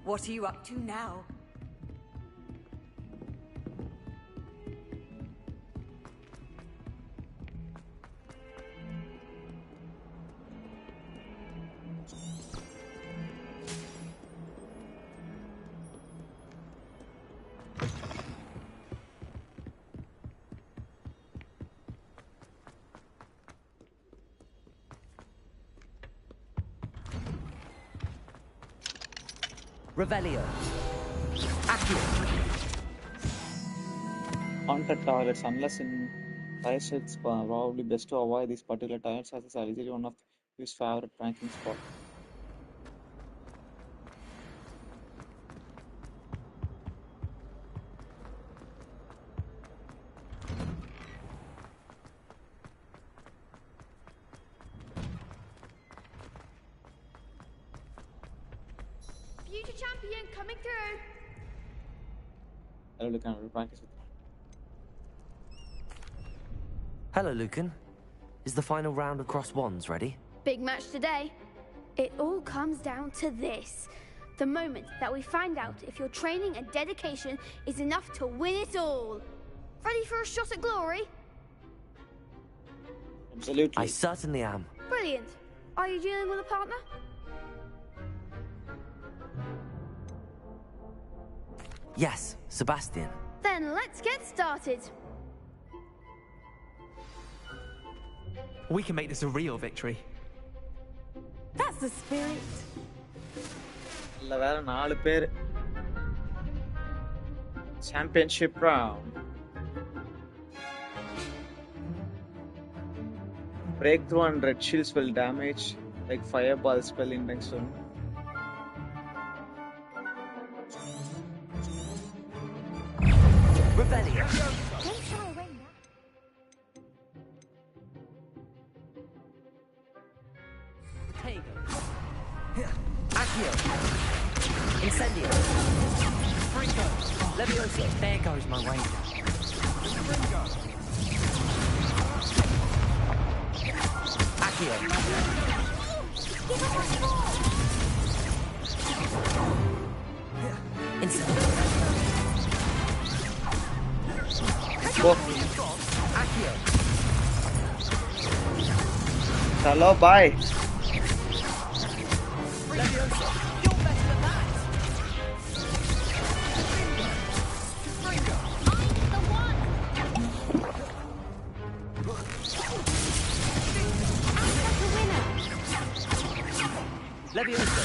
What are you up to now? Revelio. Accio. Haunted toilets, unless in tiles, it's probably best to avoid these particular tiles as it's allegedly one of his favorite pranking spot. Future champion coming through. Hello, Lucan. We'll practice with Hello, Lucan. Is the final round of Cross Wands ready? Big match today. It all comes down to this. The moment that we find out if your training and dedication is enough to win it all. Ready for a shot at glory? Absolutely. I certainly am. Brilliant. Are you dealing with a partner? Yes, Sebastian. Then let's get started. We can make this a real victory. That's the spirit. இல்ல வேற 4 பேர். Championship round. Breakthrough and red shields will damage like fireball spell in next zone. Rebellion. Accio. Incendio. Franco. Levioso. There goes my ranger. Accio. Incendio. Accio. Hello, bye. Levioso. You're better than that. Levioso.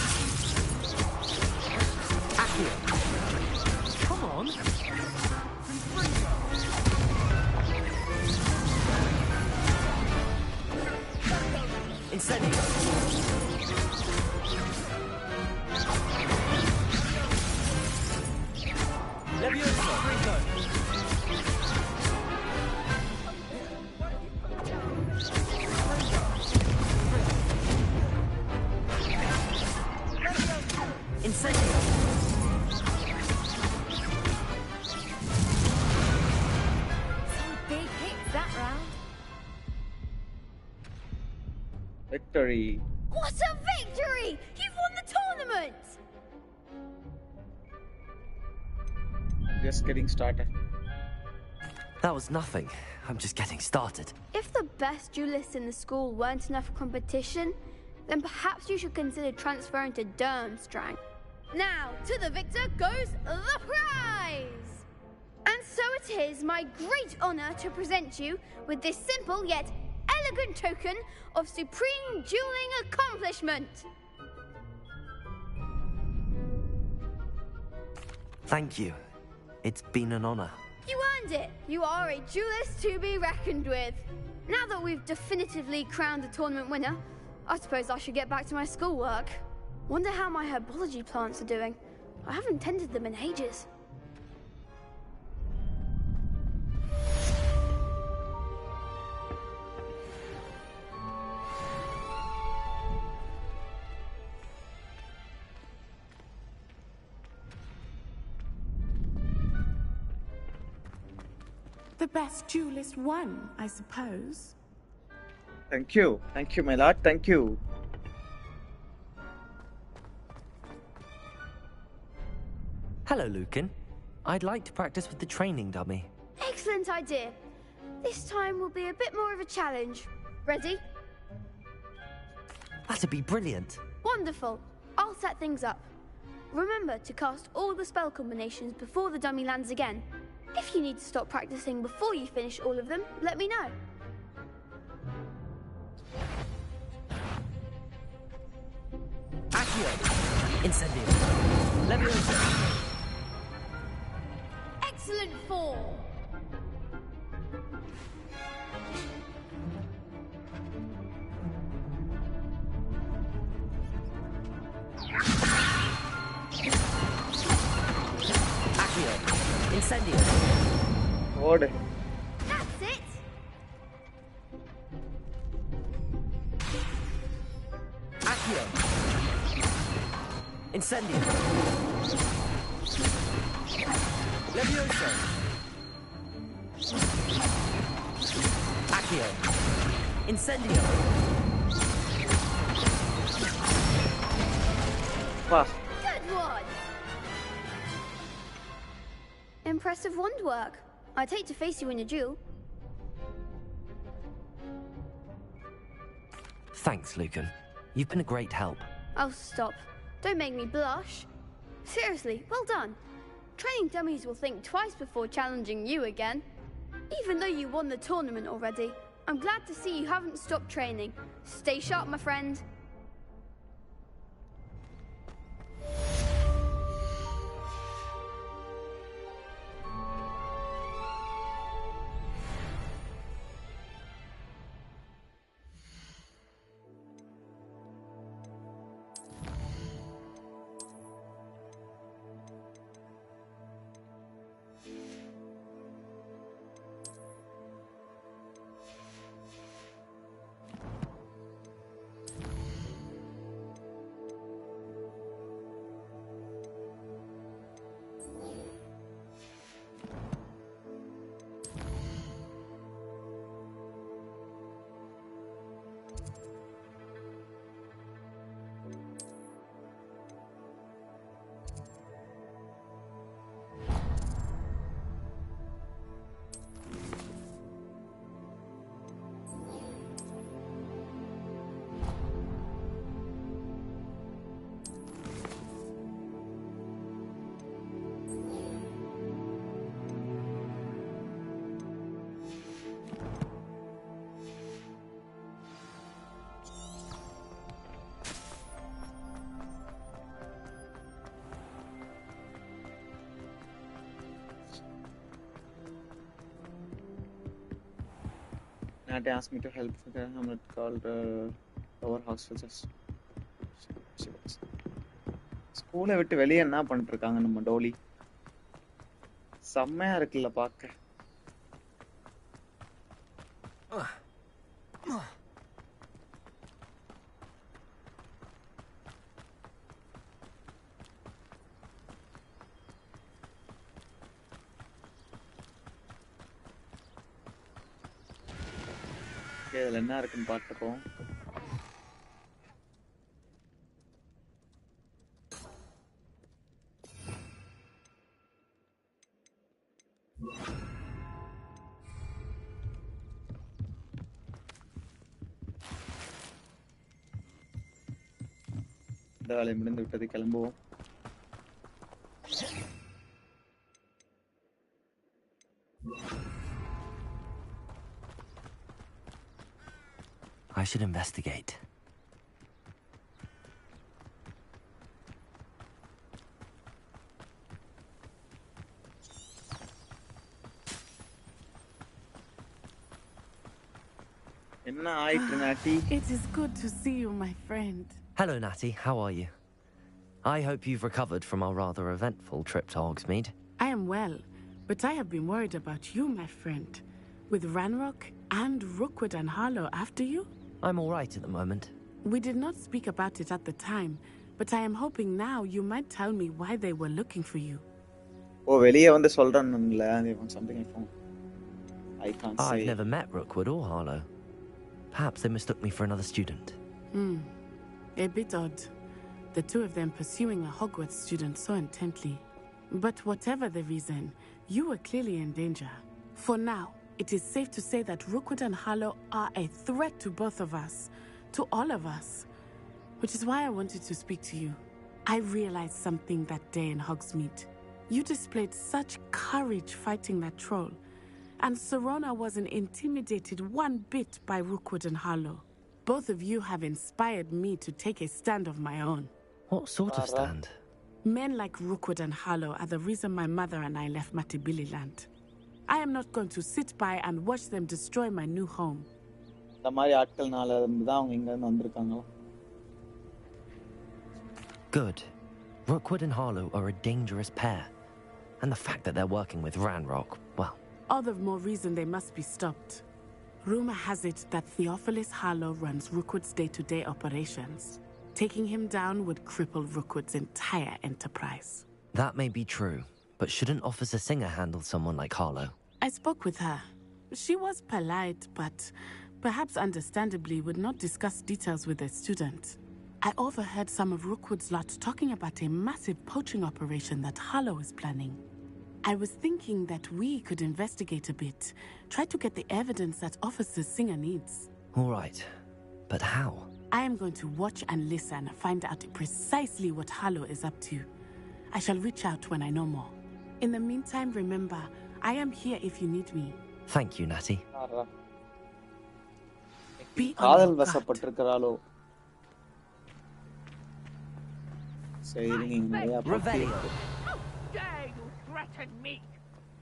Accio. Come on. Incendio. Levioso. Franco. Incendio. Some big hits that round. Victory. What a victory! You've won the tournament! Just getting started. That was nothing. I'm just getting started. If the best duelists in the school weren't enough competition, then perhaps you should consider transferring to Durmstrang. Now, to the victor goes the prize! And so it is my great honor to present you with this simple yet elegant token of supreme dueling accomplishment. Thank you. It's been an honor. You earned it. You are a duelist to be reckoned with. Now that we've definitively crowned the tournament winner, I suppose I should get back to my schoolwork. Wonder how my herbology plants are doing. I haven't tended them in ages. The best duelist won, I suppose. Thank you. Thank you, my lord. Thank you. Hello, Lucan. I'd like to practice with the training dummy. Excellent idea. This time will be a bit more of a challenge. Ready? That'd be brilliant. Wonderful. I'll set things up. Remember to cast all the spell combinations before the dummy lands again. If you need to stop practicing before you finish all of them, let me know. Accio. Incendio. Leviosa! Excellent form! Accio! Incendio! Order. That's it! Accio! Incendio! Leviosa! Accio! Incendio! Wow. Good one! Impressive wand work. I'd hate to face you in a duel. Thanks, Lucan. You've been a great help. Oh, stop. Don't make me blush. Seriously, well done. Training dummies will think twice before challenging you again. Even though you won the tournament already, I'm glad to see you haven't stopped training. Stay sharp, my friend. Nat asked me to help with a hamlet called Our Hostages. ஸ்கூலை விட்டு வெளியே என்ன பண்ணிட்டு இருக்காங்க நம்ம டோலி? செம்மையா இருக்குல்ல பார்க்க. இதுல என்ன இருக்குன்னு பார்த்துப்போம். இந்த வேலை முடிந்து விட்டது, கிளம்புவோம். I should investigate. It is good to see you, my friend. Hello, Natty. How are you? I hope you've recovered from our rather eventful trip to Hogsmeade. I am well, but I have been worried about you, my friend. With Ranrock and Rookwood and Harlow after you? I'm all right at the moment. We did not speak about it at the time, but I am hoping now you might tell me why they were looking for you. Oh, வெளியே வந்து சொல்றானுங்களே, they want something I found. I can't say. I've never met Rookwood or Harlow. Perhaps they mistook me for another student. A bit odd. The two of them pursuing a Hogwarts student so intently. But whatever the reason, you were clearly in danger. For now, it is safe to say that Rookwood and Harlow are a threat to both of us, to all of us. Which is why I wanted to speak to you. I realized something that day in Hogsmeade. You displayed such courage fighting that troll. And Serona wasn't intimidated one bit by Rookwood and Harlow. Both of you have inspired me to take a stand of my own. What sort of stand? Men like Rookwood and Harlow are the reason my mother and I left Matibili land. I am not going to sit by and watch them destroy my new home. Good. Rookwood and Harlow are a dangerous pair. And the fact that they're working with Ranrock, well... All the more reason they must be stopped. Rumor has it that Theophilus Harlow runs Rookwood's day-to-day operations. Taking him down would cripple Rookwood's entire enterprise. That may be true, but shouldn't Officer Singer handle someone like Harlow? I spoke with her. She was polite, but perhaps understandably would not discuss details with a student. I overheard some of Rookwood's lot talking about a massive poaching operation that Harlow is planning. I was thinking that we could investigate a bit, try to get the evidence that Officer Singer needs. All right, but how? I am going to watch and listen, find out precisely what Harlow is up to. I shall reach out when I know more. In the meantime, remember, I am here if you need me. Thank you, Natty. Be on your guard. How dare you threaten me?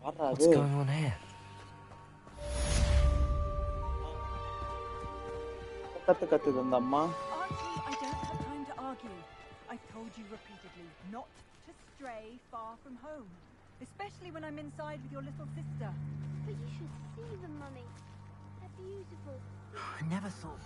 What's going on here? Archie, I don't have time to argue. I've told you repeatedly not to stray far from home, especially when I'm inside with your little sister. But you should see them, Mummy. They're beautiful. I never thought...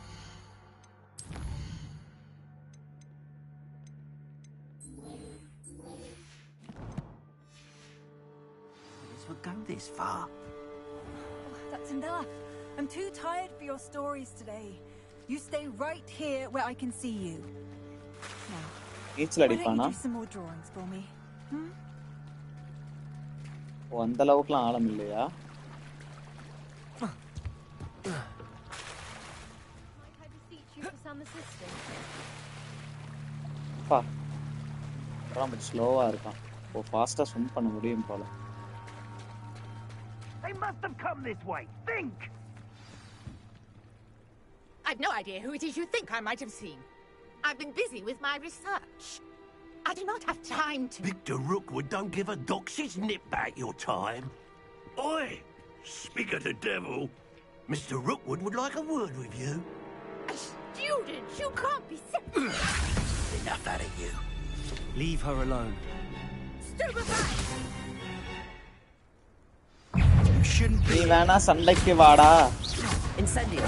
We'll go this far. Oh, that's enough. I'm too tired for your stories today. You stay right here where I can see you. Now, why don't you do some more drawings for me? I beseech you for some assistance? They must have come this way. Think! I've no idea who it is you think I might have seen. I've been busy with my research. I do not have time to... Victor Rookwood don't give a doxy's nip back your time. Oi! Speak of the devil. Mr. Rookwood would like a word with you. A student? You can't be... Enough out of you. Leave her alone. Stupefy! You shouldn't be... Incendio.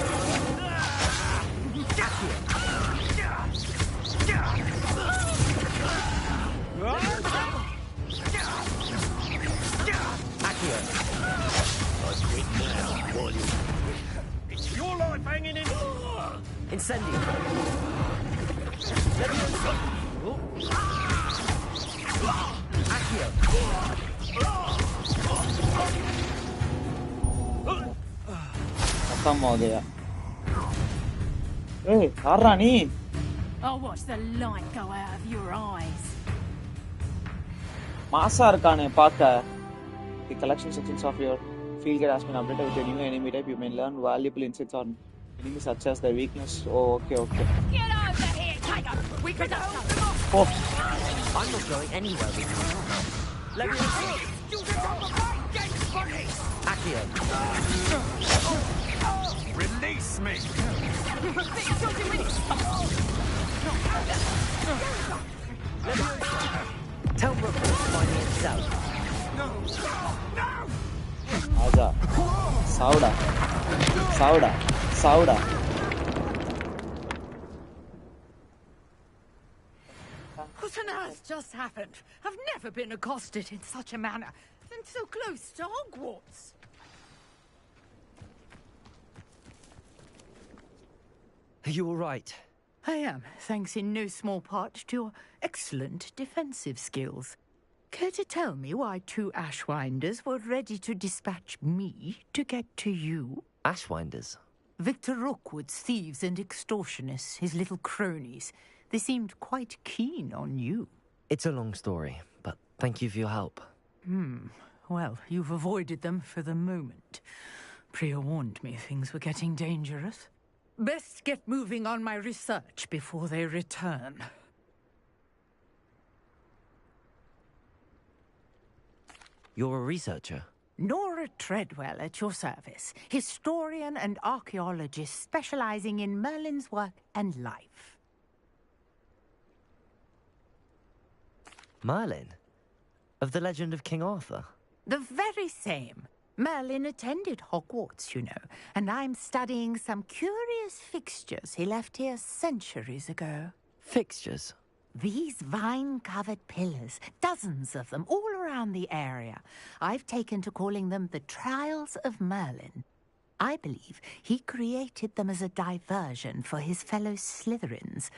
It's your life hanging in. Incendio. Accio. Hey, Arani. I'll watch the light go out of your eyes. Masa irukane paaka. The collection sections of your field guide has been updated with a new enemy type. You may learn valuable insights on enemies such as their weakness. Oh, okay. Get over here, Tiger! We could hold them off! Oh. I'm not going anywhere with you. Let me see. Accio. Release me! Tell Rookwood to find me himself. Aja. Sauda. What on earth just happened? I've never been accosted in such a manner, and so close to Hogwarts. Are you all right? I am, thanks in no small part to your excellent defensive skills. Care to tell me why 2 Ashwinders were ready to dispatch me to get to you? Ashwinders? Victor Rookwood's thieves and extortionists, his little cronies. They seemed quite keen on you. It's a long story, but thank you for your help. Well, you've avoided them for the moment. Priya warned me things were getting dangerous. Best get moving on my research before they return. You're a researcher? Nora Treadwell at your service, historian and archaeologist specializing in Merlin's work and life. Merlin? Of the legend of King Arthur? The very same. Merlin attended Hogwarts, you know, and I'm studying some curious fixtures he left here centuries ago. Fixtures? These vine-covered pillars, dozens of them, all around the area. I've taken to calling them the Trials of Merlin. I believe he created them as a diversion for his fellow Slytherins.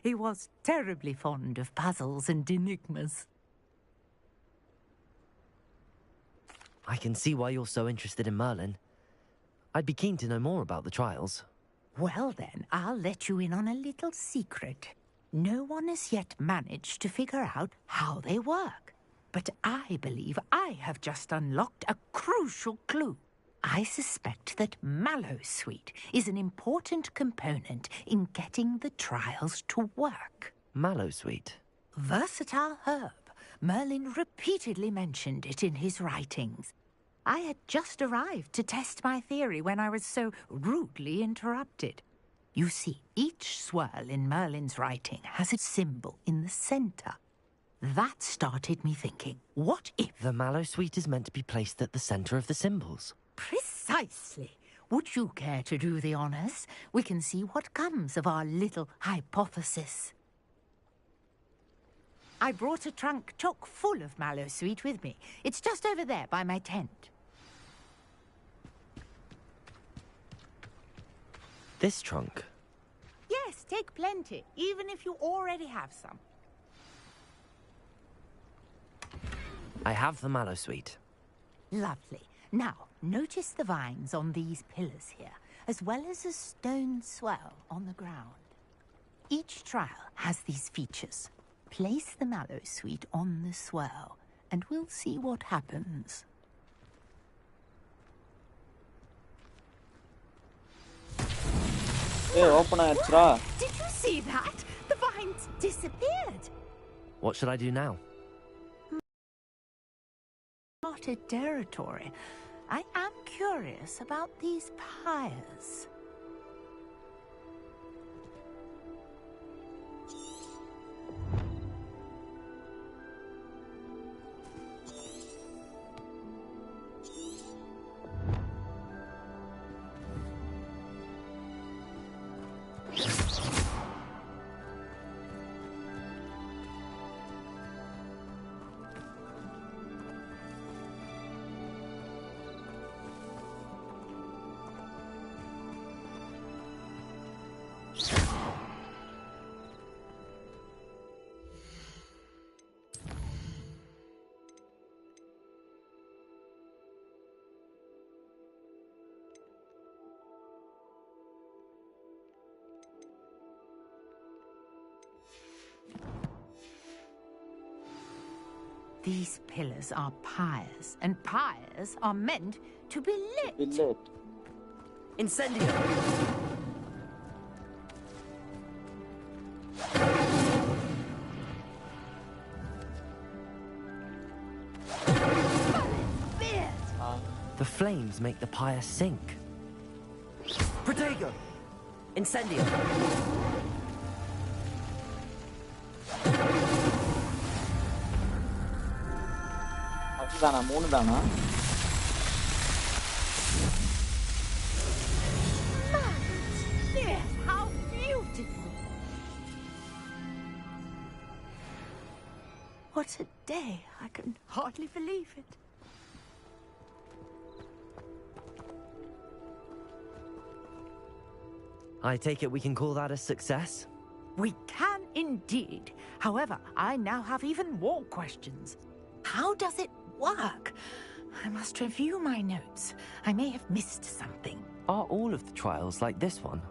He was terribly fond of puzzles and enigmas. I can see why you're so interested in Merlin. I'd be keen to know more about the trials. Well then, I'll let you in on a little secret. No one has yet managed to figure out how they work. But I believe I have just unlocked a crucial clue. I suspect that Mallowsweet is an important component in getting the trials to work. Mallowsweet? Versatile herb. Merlin repeatedly mentioned it in his writings. I had just arrived to test my theory when I was so rudely interrupted. You see, each swirl in Merlin's writing has a symbol in the center. That started me thinking, what if... The Mallowsweet is meant to be placed at the center of the symbols. Precisely. Would you care to do the honors? We can see what comes of our little hypothesis. I brought a trunk chock full of Mallowsweet with me. It's just over there by my tent. This trunk? Yes, take plenty, even if you already have some. I have the Mallowsweet. Lovely. Now, notice the vines on these pillars here, as well as a stone swell on the ground. Each trial has these features. Place the Mallowsweet on the swell, and we'll see what happens. Open it. Did you see that? The vines disappeared. What should I do now? Uncharted territory. I am curious about these pyres. These pillars are pyres, and pyres are meant to be lit. Incendio! The flames make the pyre sink. Protego! Incendio! Yes, how beautiful! What a day! I can hardly believe it. I take it we can call that a success? We can indeed. However, I now have even more questions. How does it work? I must review my notes. I may have missed something. Are all of the trials like this one?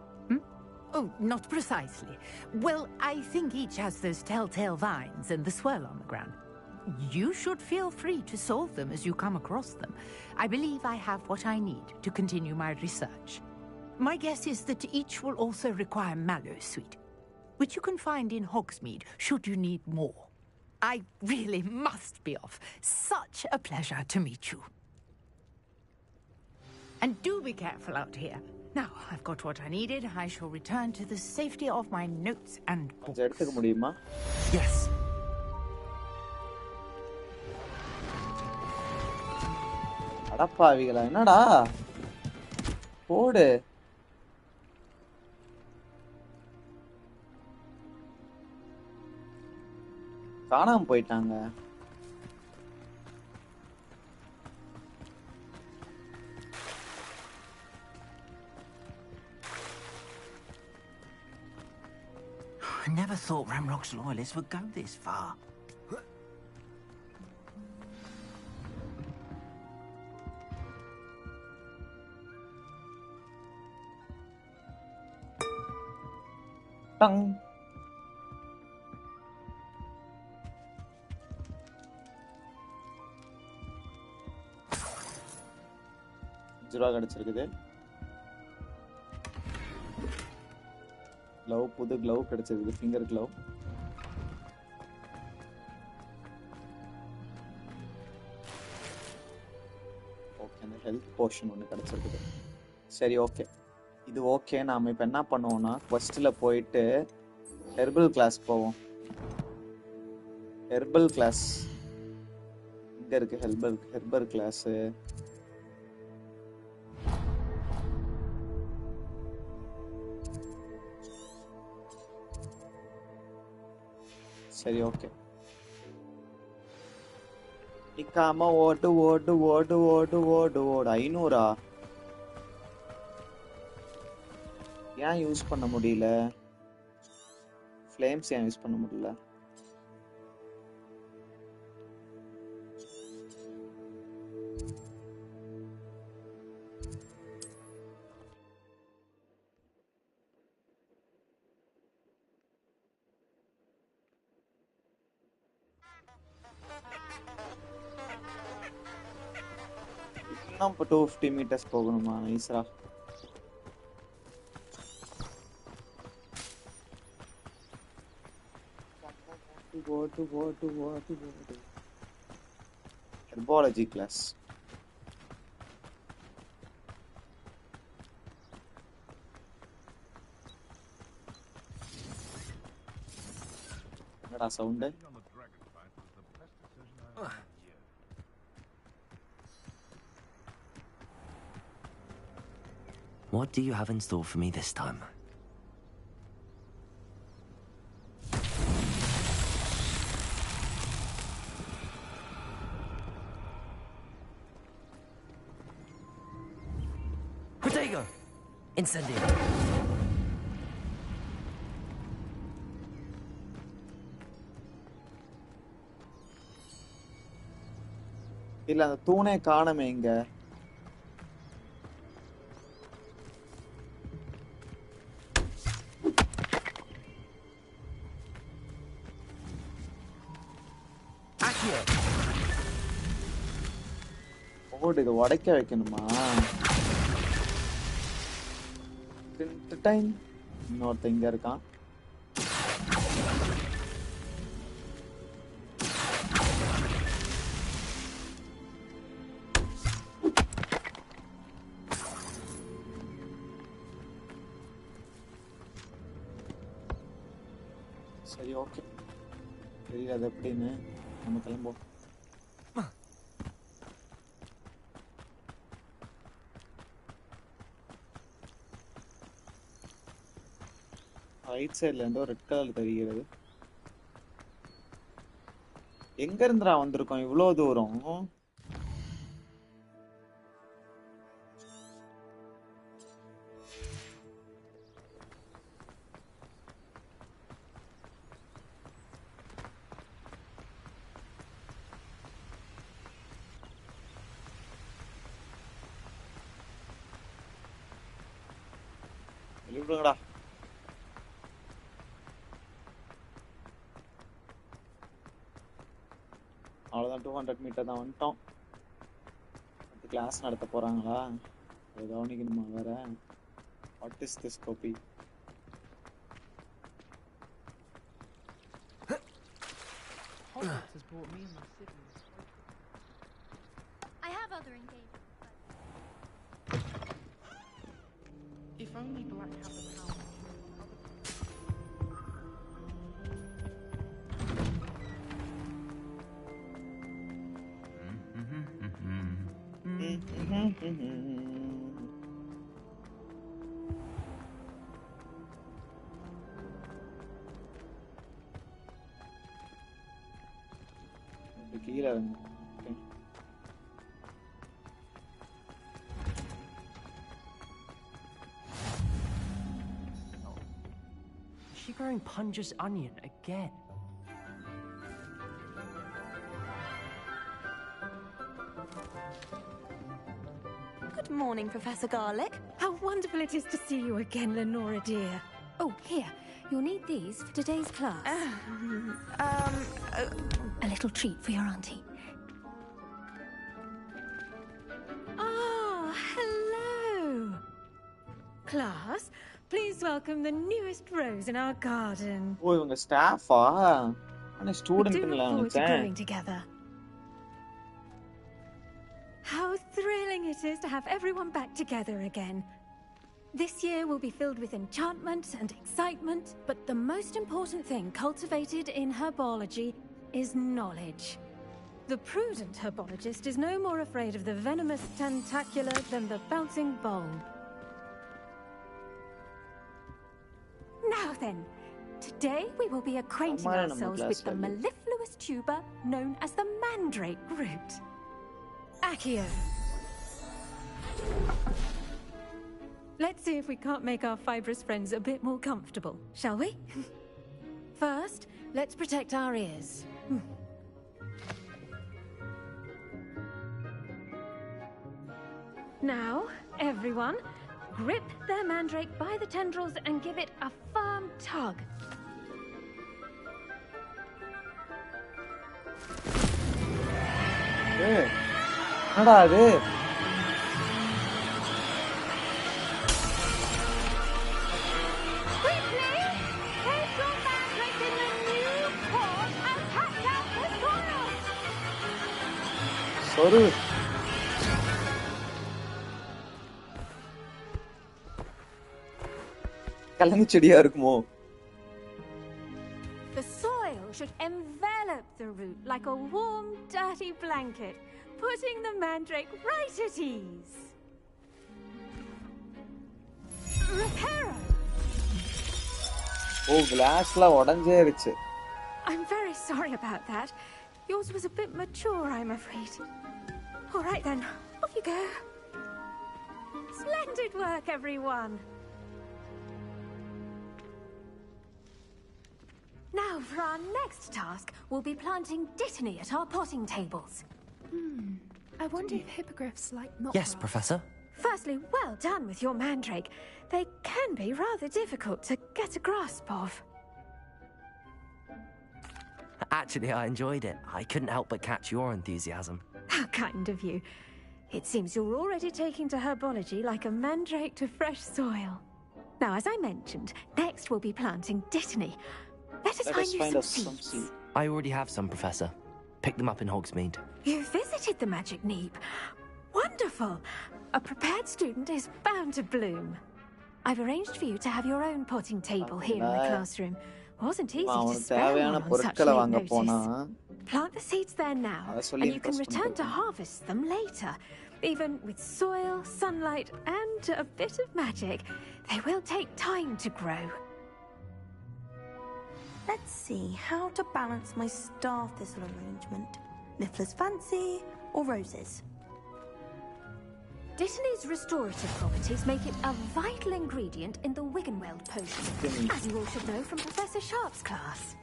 Oh, not precisely. Well, I think each has those telltale vines and the swirl on the ground. You should feel free to solve them as you come across them. I believe I have what I need to continue my research. My guess is that each will also require Mallowsweet, which you can find in Hogsmeade should you need more. I really must be off. Such a pleasure to meet you. And do be careful out here. Now, I've got what I needed. I shall return to the safety of my notes and books. Yes. அடப்பாவிகளா என்னடா போடு காணாம போயிட்டாங்க I never thought Ramrock's loyalists would go this far. Tang. ஜுரா கிடைச்சிருக்குது glove புது glove கிடைச்சிருக்கு finger glove okay அந்த health Poshan ஒன்று கிடைச்சிருக்குது சரி ஓகே இது ஓகே நாம இப்போ என்ன பண்ணுவோம்னா ஃபர்ஸ்ட்டில் போயிட்டு ஹெர்பல் கிளாஸ் போவோம் ஹெர்பல் கிளாஸ் இங்கே இருக்கு ஹெர்பல் கிளாஸு சரி ஓகே நிக்காம ஓடு ஓடு ஓடு ஓடு ஓடு ஓடு 500 ஏன் யூஸ் பண்ண முடியல ஃப்ளேம்ஸ் ஏன் யூஸ் பண்ண முடியல இன்னும் இப்போ 250 மீட்டர்ஸ் போகணுமா நைஸ்ரா What? Herbology class. What sound? What do you have in store for me this time? Incendio. இல்ல அந்த தூணே காணமே இங்க ஓடு இது உடைக்க வைக்கணுமா டைம் இன்னொருத்த இங்க இருக்கான் சரி ஓகே தெரியல அது எப்படின்னு நம்ம கிளம்போம் ரைட் சைடுல இருந்து ஒரு ரெட் கலர் தெரிகிறது எங்க இருந்துடா வந்திருக்கோம் இவ்வளவு தூரம் எழுதுங்கடா அவ்வளோதான் 200 மீட்டர் தான் வந்துட்டோம் கிளாஸ் நடத்த போறாங்களா அதை கவனிக்கணுமா வேற what is this coffee Hogwarts has brought me and my siblings. I have other engagements. If only Black had the power. கீழே Is she growing Punja's onion again? Good morning, Professor Garlick. How wonderful it is to see you again, Lenora dear. Oh, here. You'll need these for today's class. A little treat for your auntie. Ah, hello. Class, please welcome the newest rose in our garden. ஓ இவங்க ஸ்டாஃபா ஆனா We do ஸ்டூடண்ட்ங்களா look forward to நினைச்சேன் growing together. How thrilling it is to have everyone back together again. This year will be filled with enchantment and excitement, but the most important thing cultivated in herbology is knowledge. The prudent herbologist is no more afraid of the venomous tentacula than the bouncing bulb. Now then, today we will be acquainting ourselves with the mellifluous tuber known as the mandrake root. Accio. Let's see if we can't make our fibrous friends a bit more comfortable, shall we? First, let's protect our ears. Now, everyone, grip their mandrake by the tendrils and give it a firm tug. என்னடா அது சொரு கலங்கு செடியா இருக்குமோ The soil should envelop the root like a warm, dirty blanket, putting the mandrake right at ease. Reparo! ஓ கிளாஸ்ல உடைஞ்சிருச்சு I'm very sorry about that. Yours was a bit mature, I'm afraid. All right then, off you go. Splendid work, everyone. Now, for our next task, we'll be planting dittany at our potting tables. I wonder if hippogriffs like not. Yes, Professor. Firstly, well done with your mandrake. They can be rather difficult to get a grasp of. Actually, I enjoyed it. I couldn't help but catch your enthusiasm. How kind of you. It seems you're already taking to herbology like a mandrake to fresh soil. Now, as I mentioned, next we'll be planting dittany. Let us find you some seeds. I already have some, Professor. Pick them up in Hogsmeade. You visited the Magic Neep. Wonderful! A prepared student is bound to bloom. I've arranged for you to have your own potting table here in the classroom. Wasn't easy to spare one on such late notice. Plant the seeds there now, and you can return to harvest them later. Even with soil, sunlight, and a bit of magic, they will take time to grow. Let's see how to balance my star thistle arrangement. Niffler's fancy or roses? Dittany's restorative properties make it a vital ingredient in the Wiggenweld potion, as you all should know from Professor Sharp's class.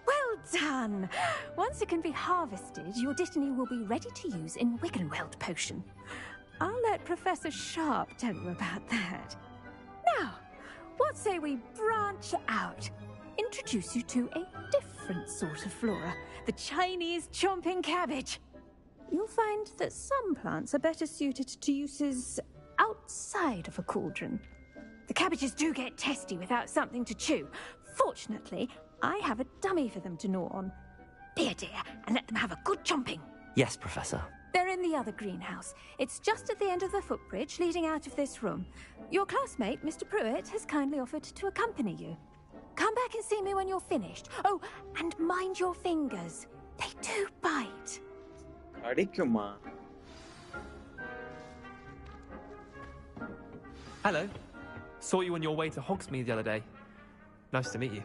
Well done! Once it can be harvested, your dittany will be ready to use in Wiggenweld potion. I'll let Professor Sharp tell you about that. Now, what say we branch out? Introduce you to a different sort of flora, the Chinese chomping cabbage. You'll find that some plants are better suited to uses outside of a cauldron. The cabbages do get testy without something to chew. Fortunately, I have a dummy for them to gnaw on. Be a dear and let them have a good chomping. Yes, Professor. They're in the other greenhouse. It's just at the end of the footbridge leading out of this room. Your classmate, Mr. Pruitt, has kindly offered to accompany you. Come back and see me when you're finished. Oh, and mind your fingers. They do bite. Adikuma. Hello. Saw you on your way to Hogsmeade the other day. Nice to meet you.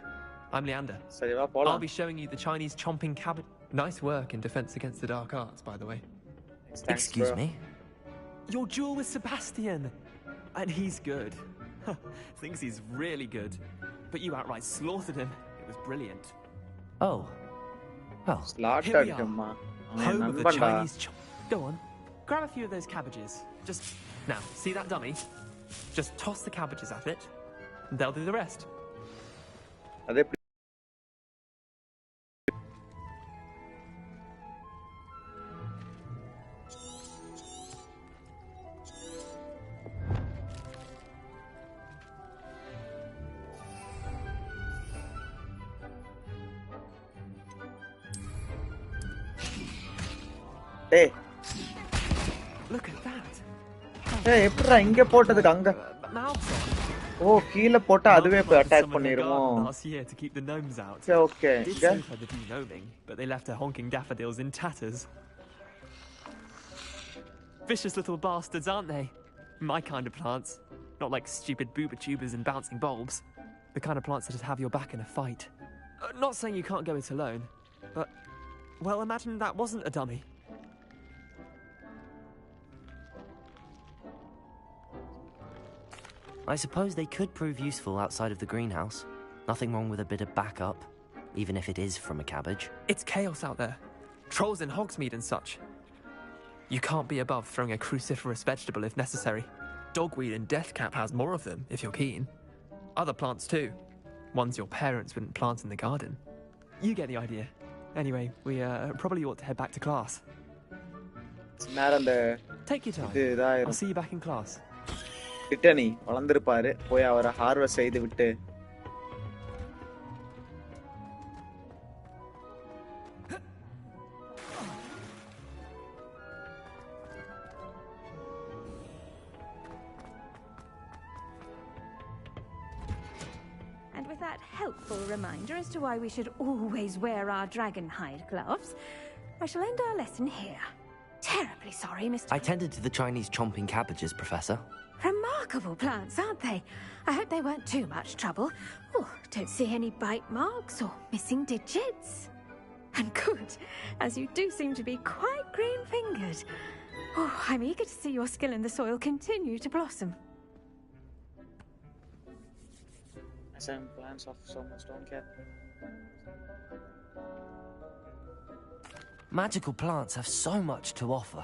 I'm Leander. I'll be showing you the Chinese chomping cabbage. Nice work in Defense Against the Dark Arts, by the way. Excuse me? Your duel with Sebastian. And he's good. Thinks he's really good. But you outright slaughtered him. It was brilliant. Oh. Well, here we are. Home of the Chinese Go on. Grab a few of those cabbages. Just... Now, see that dummy? Just toss the cabbages at it. And they'll do the rest. Hey. Look at that. Hey, எப்பறா இங்க போட்டதுக்கு அங்க ஓ கீழ போட்டா அதுவே போய் attack பண்ணிருமோ last year to keep the gnomes out. Okay. Did save her the de-gnoming, but they left her honking daffodils in tatters. Vicious little bastards, aren't they? My kind of plants. Not like stupid booba tubers and bouncing bulbs. The kind of plants that'd have your back in a fight. Not saying you can't go it alone, but... Well, imagine that wasn't a dummy. I suppose they could prove useful outside of the greenhouse. Nothing wrong with a bit of backup, even if it is from a cabbage. It's chaos out there. Trolls in Hogsmeade and such. You can't be above throwing a cruciferous vegetable if necessary. Dogweed and deathcap has more of them, if you're keen. Other plants too. Ones your parents wouldn't plant in the garden. You get the idea. Anyway, we probably ought to head back to class. Take your time. I'll see you back in class. Brittany வளர்ந்திருப்பாரு போய் அவரை harvest செய்து விட்டு And with that helpful reminder as to why we should always wear our dragon hide gloves, I shall end our lesson here. Terribly sorry, Mr. I tended to the Chinese chomping cabbages, Professor. Remarkable plants, aren't they? I hope they weren't too much trouble. Oh, don't see any bite marks or missing digits. And good, as you do seem to be quite green-fingered. Oh, I'm eager to see your skill in the soil continue to blossom. Some plants of so much don't care. Magical plants have so much to offer.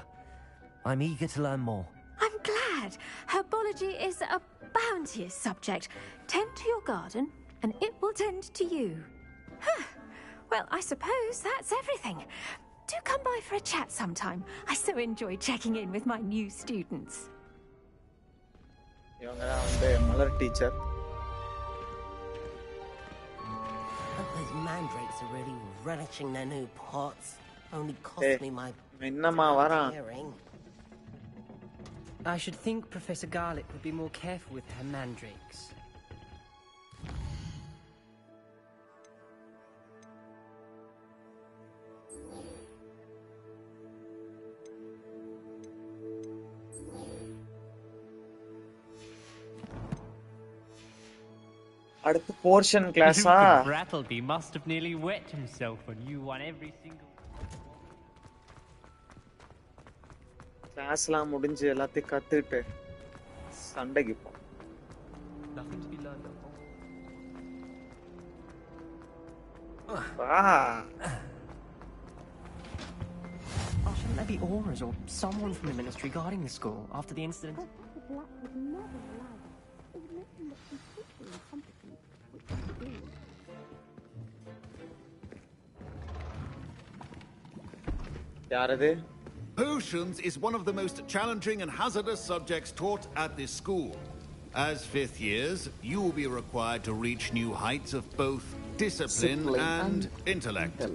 I'm eager to learn more. I'm glad. Herbology is a bounteous subject. Tend to your garden, and it will tend to you. Huh. Well, I suppose that's everything. Do come by for a chat sometime. I so enjoy checking in with my new students. Mother teacher. Those mandrakes are really relishing their new pots. Only cost me my hearing. I should think Professor Garlick would be more careful with her mandrakes. அடுத்து portion class Rattleby must have nearly wet himself when you won every single கிளாஸ்லாம் முடிஞ்சு எல்லாத்தையும் கத்துட்டு சண்டைக்கு போ Nothing to be learned of. Oh, shouldn't there be auras or someone from the ministry guarding the school after the incident? யாரது Potions is one of the most challenging and hazardous subjects taught at this school. As 5th years, you will be required to reach new heights of both discipline and intellect.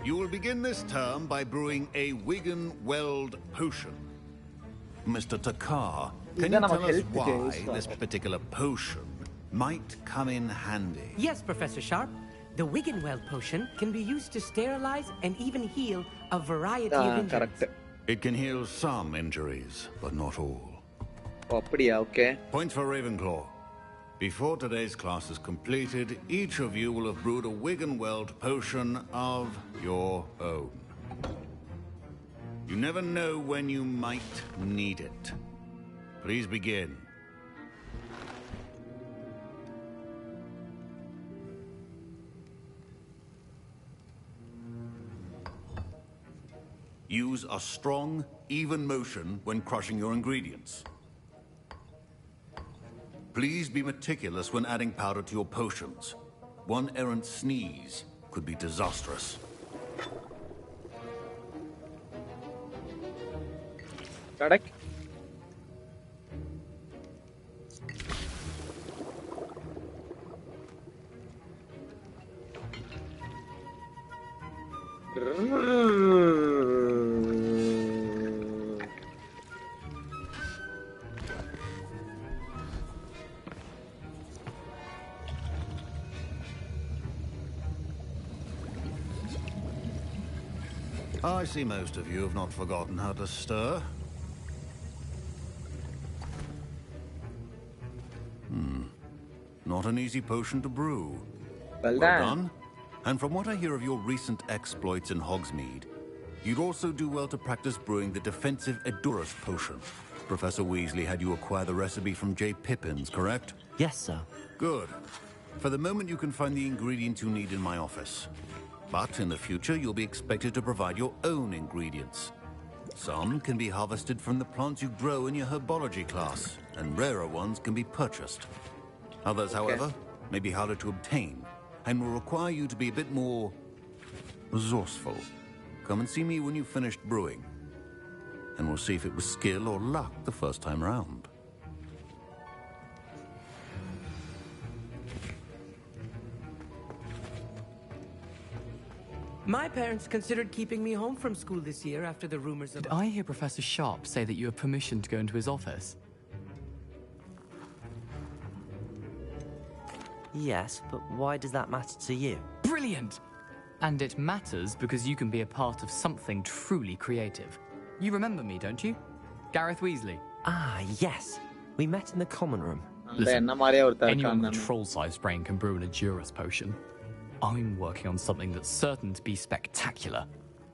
You will begin this term by brewing a Wiggenweld potion. Mr. Takar, can you tell us why this particular potion might come in handy? Yes, Professor Sharp. The Wiggenweld potion can be used to sterilize and even heal a variety of injuries. Correct. It can heal some injuries, but not all. Okay. Point for Ravenclaw. Before today's class is completed, each of you will have brewed a Wiggenweld potion of your own. You never know when you might need it. Please begin. Use a strong, even motion when crushing your ingredients. Please be meticulous when adding powder to your potions. One errant sneeze could be disastrous. Correct. I see most of you have not forgotten how to stir. Not an easy potion to brew. Well done. And from what I hear of your recent exploits in Hogsmeade, you'd also do well to practice brewing the defensive Edurus potion. Professor Weasley had you acquire the recipe from J. Pippin's, correct? Yes, sir. Good. For the moment, you can find the ingredients you need in my office. But in the future, you'll be expected to provide your own ingredients. Some can be harvested from the plants you grow in your herbology class, and rarer ones can be purchased. Others, however, may be harder to obtain, and will require you to be a bit more resourceful. Come and see me when you've finished brewing, and we'll see if it was skill or luck the first time round. My parents considered keeping me home from school this year after the rumors of... Did I hear Professor Sharp say that you have permission to go into his office? Yes, but why does that matter to you? Brilliant! And it matters because you can be a part of something truly creative. You remember me, don't you? Gareth Weasley. Ah, yes. We met in the common room. Listen, anyone with a troll-sized brain can brew an Edurus potion. I'm working on something that's certain to be spectacular.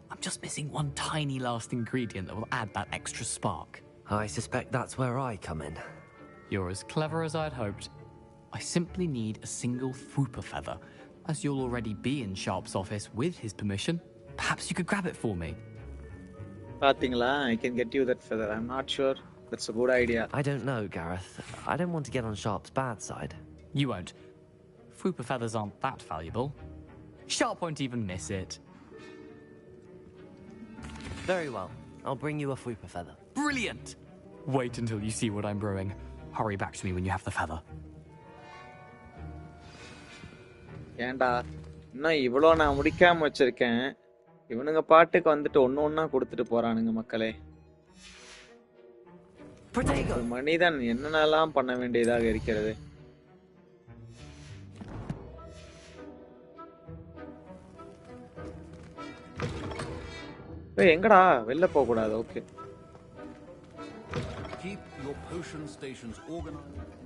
I'm just missing one tiny last ingredient that will add that extra spark. I suspect that's where I come in. You're as clever as I'd hoped. I simply need a single Fwooper feather. As you'll already be in Sharp's office with his permission, perhaps you could grab it for me. I can get you that feather. I'm not sure. That's a good idea. I don't know, Gareth. I don't want to get on Sharp's bad side. You won't. Fwooper feathers aren't that valuable. Sharp won't even miss it. Very well. I'll bring you a Fwooper feather. Brilliant! Wait until you see what I'm brewing. Hurry back to me when you have the feather. ஏண்டா இன்னும் இவ்வளோ நான் முடிக்காம வச்சிருக்கேன். இவனுங்க பாட்டுக்கு வந்துட்டு ஒண்ணா கொடுத்துட்டு போறானுங்க மக்களே. மனிதன் என்னென்னலாம் பண்ண வேண்டியதாக இருக்கிறது. எங்கடா வெளில போக கூடாது. Okay. Keep your potion stations organized.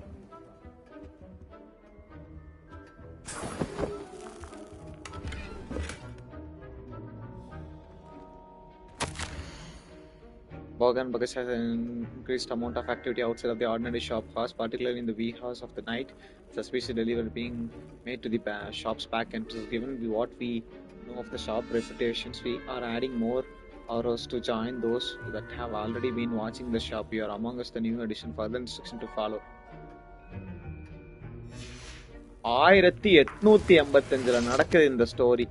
Because has an increased amount of activity outside of the ordinary shop house, particularly in the wee hours of the night. Suspicious delivery being made to the shop's back entrance. Given what we know of the shop reputations, we are adding more hours to join those that have already been watching the shop. You are among us the new addition. Further instruction to follow. 1885 நடக்குது இந்த story.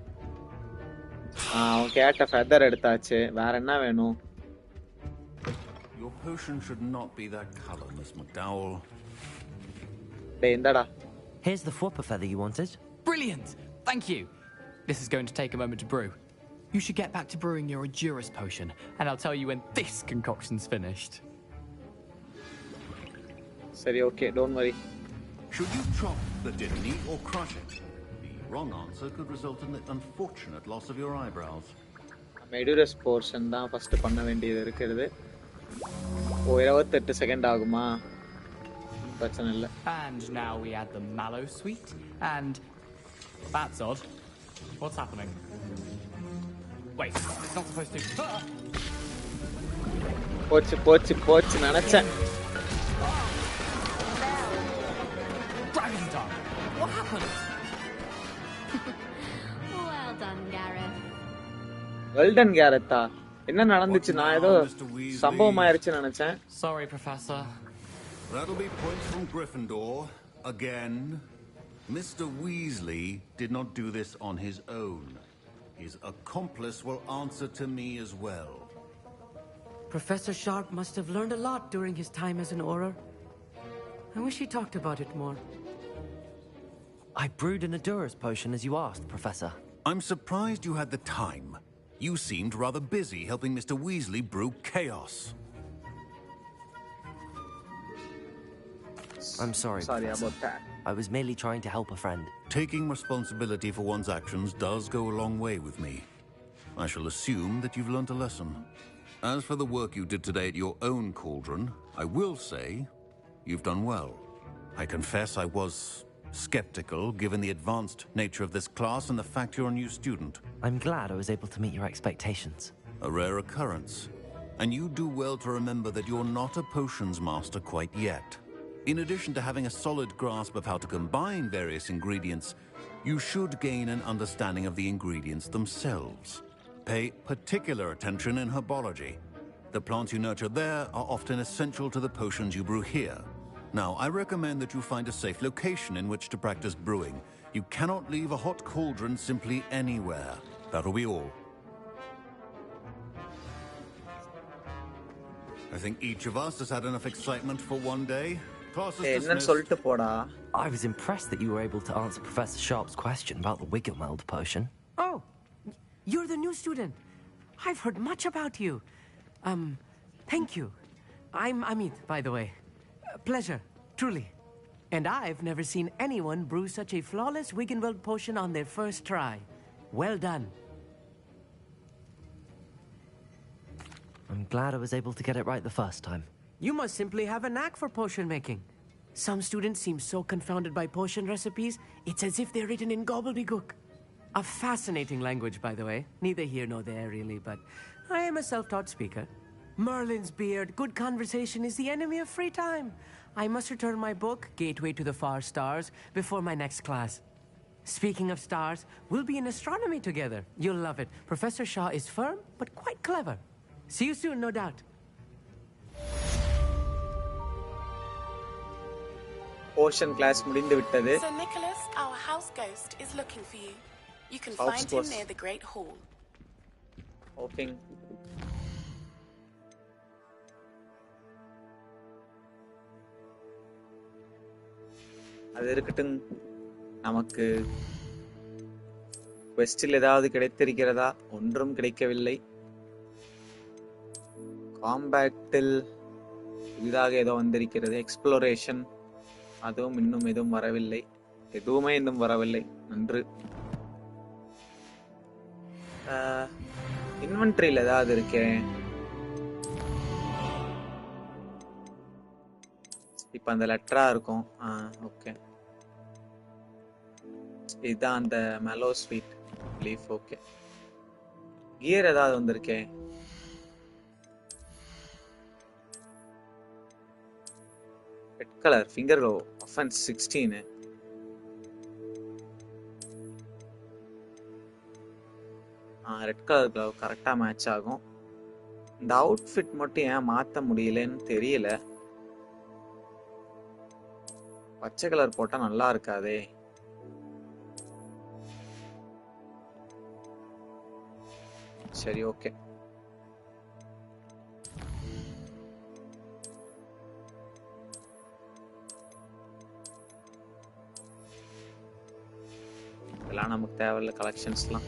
அவன் கேட்ட feather எடுத்தாச்சு. வேற என்ன வேணும்? Your potion should not be that color, Miss McDowell. டேய் இந்தடா. Here's the Flopper feather you wanted. Brilliant! Thank you. This is going to take a moment to brew. You should get back to brewing your Edurus potion, and I'll tell you when this concoction's finished. Sari, okay, don't worry. Should you chop the didney or crush it? The wrong answer could result in the unfortunate loss of your eyebrows. Edurus portion தான் first பண்ண வேண்டியது இருக்குது. 28 second ஆகுமா? பிரச்சனை இல்ல. And now we add the mallow sweet, and that's odd. What's happening? Wait, it's not supposed to. போச்சு நினைச்சேன். Gryffindor, what happened? Well done, Gareth. Well done, Gareth. என்ன நடந்துச்சு? நான் ஏதோ சம்பவம் ஆயிருச்சு நினைச்சேன். Sorry, Professor. That'll be points from Gryffindor again. Mr. Weasley did not do this on his own. His accomplice will answer to me as well. Professor Sharp must have learned a lot during his time as an Auror. I wish he talked about it more. I brewed an Edurus potion as you asked, Professor. I'm surprised you had the time. You seemed rather busy helping Mr. Weasley brew chaos. I'm sorry, Professor. About that. I was merely trying to help a friend. Taking responsibility for one's actions does go a long way with me. I shall assume that you've learnt a lesson. As for the work you did today at your own cauldron, I will say you've done well. I confess I was skeptical given the advanced nature of this class and the fact you're a new student. I'm glad I was able to meet your expectations. A rare occurrence. And you do well to remember that you're not a potions master quite yet. In addition to having a solid grasp of how to combine various ingredients, you should gain an understanding of the ingredients themselves. Pay particular attention in herbology. The plants you nurture there are often essential to the potions you brew here. Now, I recommend that you find a safe location in which to practice brewing. You cannot leave a hot cauldron simply anywhere. That'll be all. I think each of us has had enough excitement for one day. Class is dismissed. I was impressed that you were able to answer Professor Sharp's question about the Wiggenweld potion. Oh, you're the new student. I've heard much about you. Thank you. I'm Amit, by the way. Pleasure, truly. And I've never seen anyone brew such a flawless Wiggenweld potion on their first try. Well done. I'm glad I was able to get it right the first time. You must simply have a knack for potion making. Some students seem so confounded by potion recipes, it's as if they're written in gobbledygook. A fascinating language, by the way. Neither here nor there, really, but I am a self-taught speaker. Merlin's beard, good conversation is the enemy of free time. I must return my book, Gateway to the Far Stars, before my next class. Speaking of stars, we'll be in astronomy together. You'll love it. Professor Shaw is firm, but quite clever. See you soon, no doubt. Ocean class முடிந்து விட்டது. Sir Nicholas, our house ghost is looking for you. You can House find ghost. him near the Great Hall. Hoping. அது இருக்கட்டும். நமக்கு குவெஸ்டில் ஏதாவது கிடைத்திருக்கிறதா? ஒன்றும் கிடைக்கவில்லை. காம்பேக்டில் புதிதாக ஏதோ வந்திருக்கிறது. எக்ஸ்ப்ளோரேஷன் அதுவும் இன்னும் எதுவும் வரவில்லை. எதுவுமே இன்னும் வரவில்லை. நன்று. இன்வென்ட்ரியில் ஏதாவது இருக்கேன். இப்ப அந்த லெட்டரா இருக்கும். ஓகே, இதுதான் அந்த mellow sweet leaf. Okay, gear ஏதாவது வந்திருக்கேன். Red colour finger glow offence 16. Red colour glow கரெக்டா மேட்ச் ஆகும். இந்த அவுட்ஃபிட் மட்டும் ஏன் மாத்த முடியலன்னு தெரியல. பச்சை கலர் போட்டா நல்லா இருக்காதே. சரி ஓகே. இதெல்லாம் நமக்கு தேவையில்ல கலெக்ஷன்ஸ்லாம்.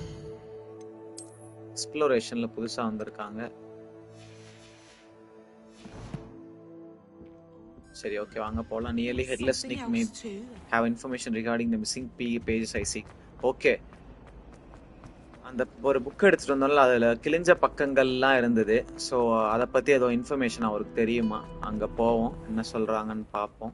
எக்ஸ்ப்ளோரேஷன்ல புதுசா வந்திருக்காங்க. சரி ஓகே வாங்க போலாம். Nearly headless Nick may have information regarding the missing pages I seek. Okay. அந்த ஒரு புக் எடுத்துட்டு வந்தோம்ல, அதுல கிழிஞ்ச பக்கங்கள்லாம் இருந்தது. ஸோ அதை பத்தி ஏதோ இன்ஃபர்மேஷன் அவருக்கு தெரியுமா? அங்க போவோம், என்ன சொல்றாங்கன்னு பார்ப்போம்.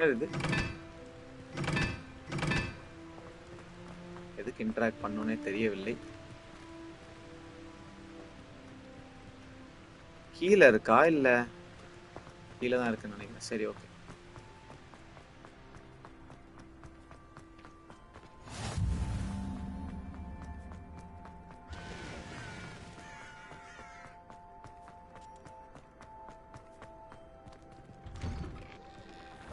என்னது எதுக்கு இன்டராக்ட் பண்ணோன்னே தெரியவில்லை. கீழே இருக்கா இல்ல கீழே தான் இருக்குன்னு நினைக்கிறேன். சரி ஓகே.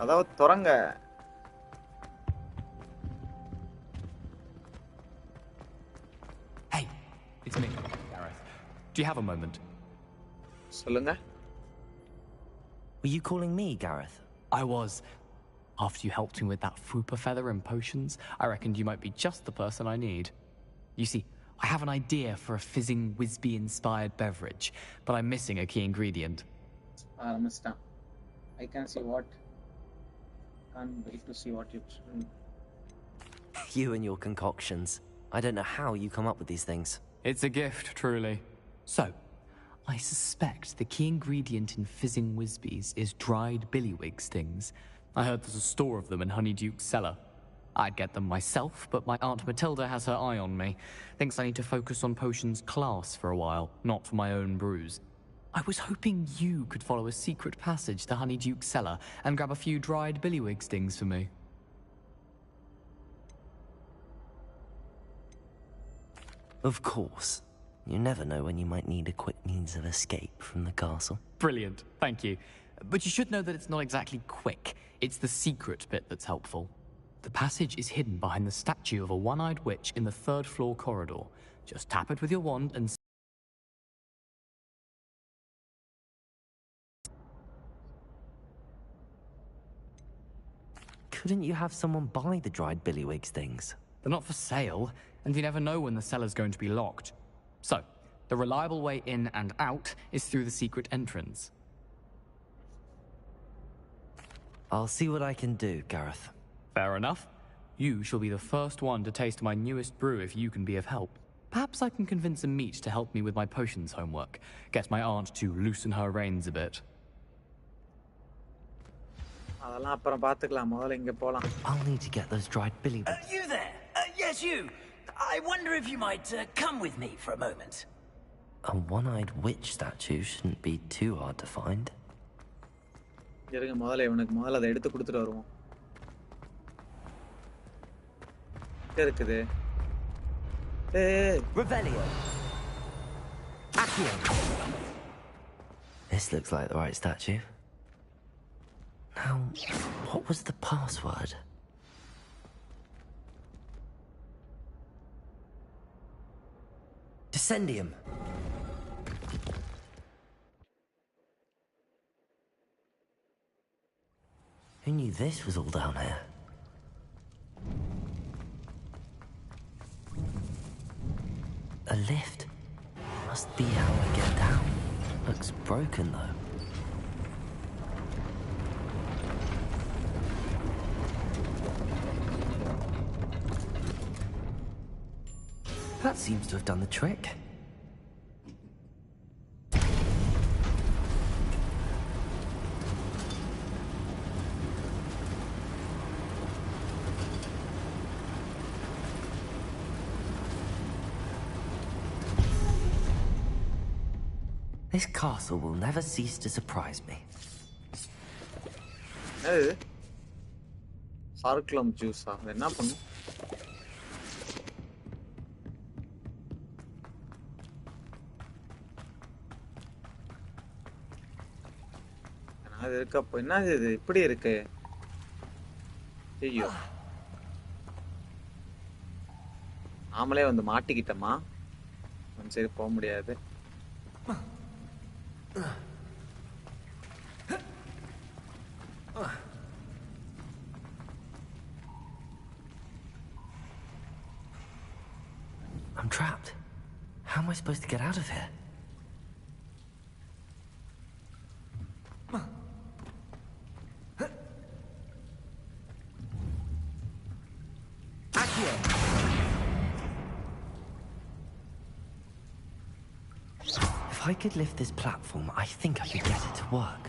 அதாவது தொடங்க. Hey, it's me, Gareth. Do you have a moment? சொல்லுங்க. Were you calling me, Gareth? I was. After you helped me with that fupa feather and potions, I reckoned you might be just the person I need. You see, I have an idea for a fizzing Whizbee-inspired beverage, but I'm missing a key ingredient. I can see what. Can't wait to see what you. You and your concoctions. I don't know how you come up with these things. It's a gift, truly. So, I suspect the key ingredient in fizzing Whizbees is dried billywig stings. I heard there's a store of them in Honeyduke's cellar. I'd get them myself, but my Aunt Matilda has her eye on me. Thinks I need to focus on potions class for a while, not for my own brews. I was hoping you could follow a secret passage to Honeyduke's cellar and grab a few dried billywig stings for me. Of course. You never know when you might need a quick means of escape from the castle. Brilliant, thank you. But you should know that it's not exactly quick. It's the secret bit that's helpful. The passage is hidden behind the statue of a one-eyed witch in the 3rd floor corridor. Just tap it with your wand and... Couldn't you have someone buy the dried billywigs things? They're not for sale, and you never know when the cellar's going to be locked. So, the reliable way in and out is through the secret entrance. I'll see what I can do, Gareth. Fair enough. You shall be the first one to taste my newest brew if you can be of help. Perhaps I can convince a meat to help me with my potions homework. Get my aunt to loosen her reins a bit. I'll need to get those dried billywigs. You there? Yes, you. I wonder if you might come with me for a moment. A one-eyed witch statue shouldn't be too hard to find. முதல்ல அதை எடுத்து கொடுத்துட்டு வருவோம். இருக்குது. Revelio. Accio. This looks like the right statue. Now, what was the password? Descendium. Who knew this was all down here? A lift. Must be how I get down. Looks broken though. That seems to have done the trick. This castle will never cease to surprise me. Hey, Harklum juice. Enna pannu? அது இருக்கப்போ என்ன இது இப்படி இருக்கு? ஐயோ, நாமளே வந்து மாட்டிக்கிட்டோமா? சரி, போக முடியாது. I'm trapped. How am I supposed to get out of here? If I could lift this platform, I think I could get it to work.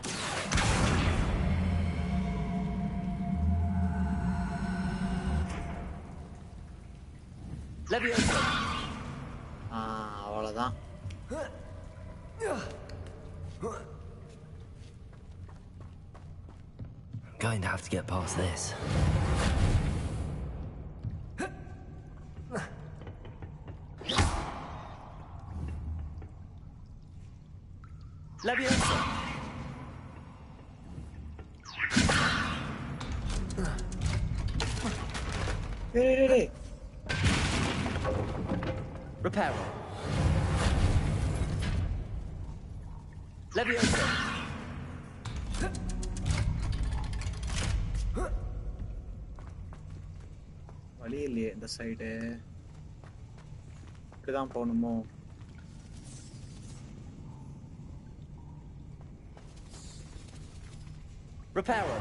Leviosa. அவ்வளவுதான். I'm going to have to get past this. Leviosa. Hey. Repair. Leviosa. வழி இல்லையே இந்த side. இப்படிதான் போகணுமோ? Reparo.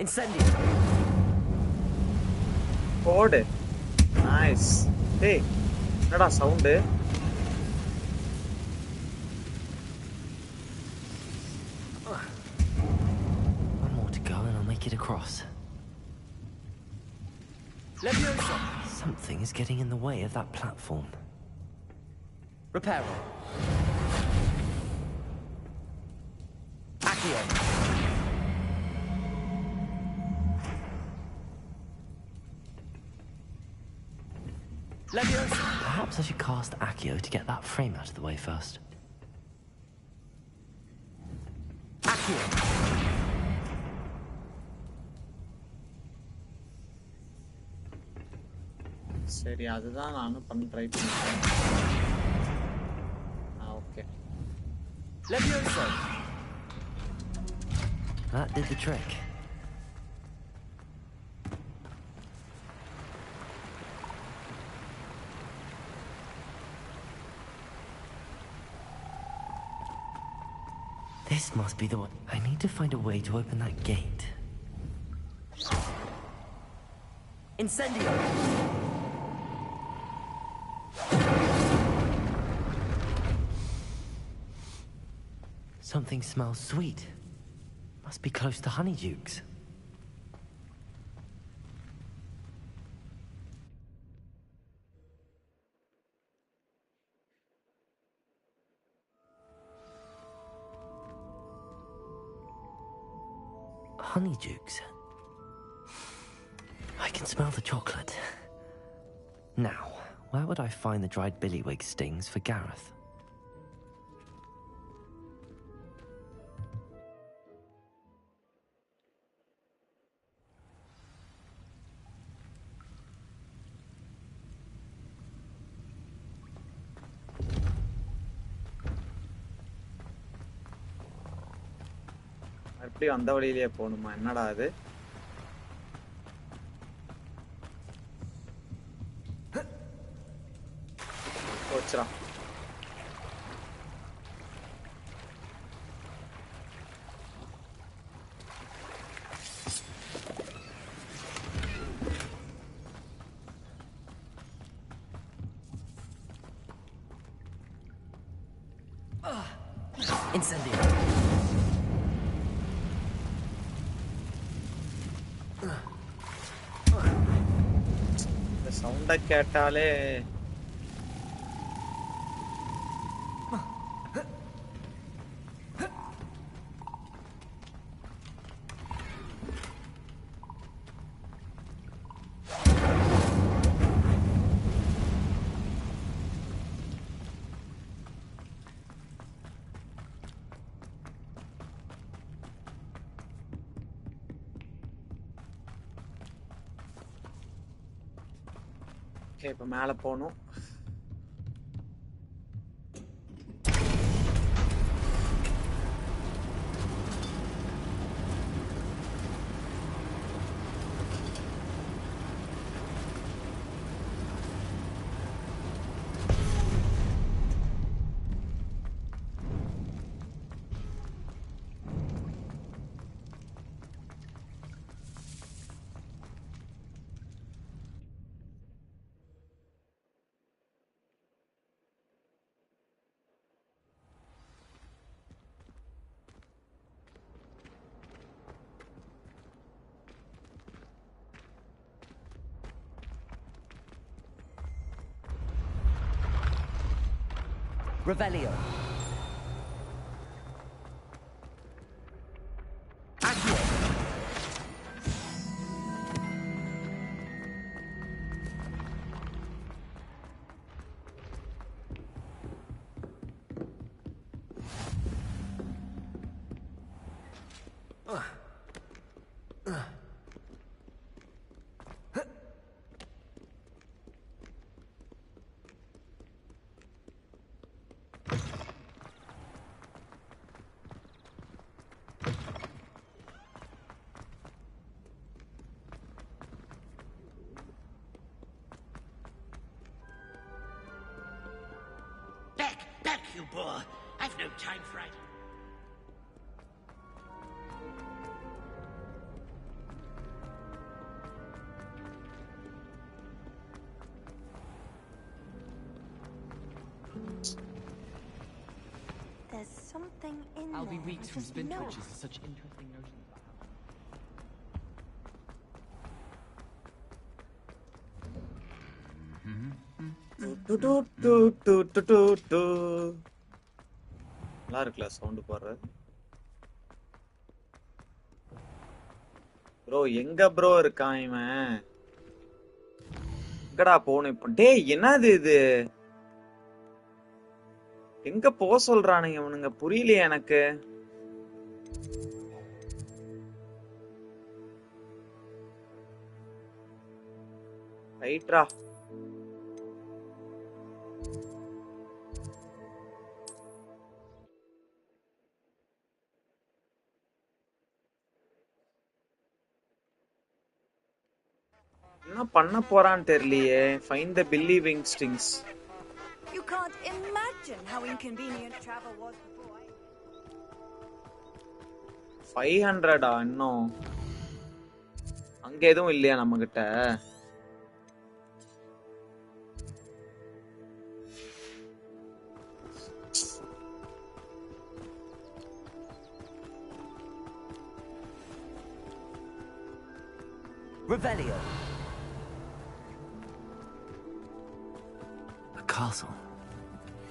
Incendio. Hold it. Nice. Hey, என்னடா sound? One more to go and I'll make it across. Leviosa. Something is getting in the way of that platform. Reparo. Accio. Leviosa. Perhaps I should cast Accio to get that frame out of the way first. Accio. சரி, அதுதான் நானும் try பண்ணிட்டேன். Okay. Leviosa. That did the trick. This must be the one. I need to find a way to open that gate. Incendio. Something smells sweet. Must be close to Honeydukes. Honeydukes. I can smell the chocolate. Now, where would I find the dried billywig stings for Gareth? அப்படியே அந்த வழியிலேயே போகணுமா? என்னடா அது? போச்சுடா. Incendio. இந்த சவுண்ட கேட்டாலே ஓகே இப்போ மேலே போகணும். Revelio. Back, you boor. I've no time for it. There's something in I'll there. be weeks from Just spin know twitches it. to such interesting notions about நல்லா இருக்குல்ல சவுண்ட் போடுறது. ப்ரோ எங்க ப்ரோ இருக்கான் இவன்? எங்கடா போகணும் இப்போ? டேய் என்னது இது? எங்க போக சொல்றானுங்க இவனுங்க? புரியலையே எனக்கு. ரைட்ரா. என்ன பண்ண போறான்னு தெரியலையே. Find the believing strings. You can't imagine how inconvenient travel was before. 500 இன்னும் அங்க எதுவும் இல்லையா நம்ம கிட்ட? Revelio. The castle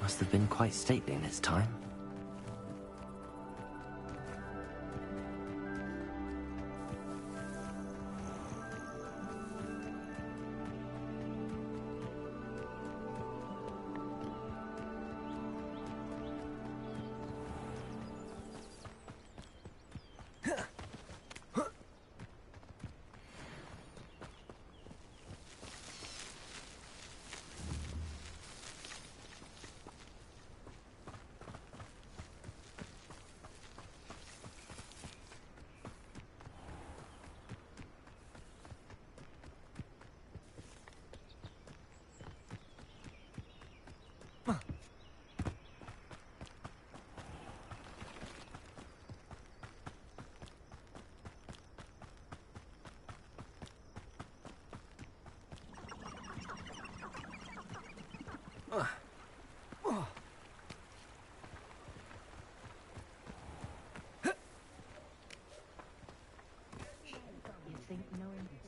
must have been quite stately in its time.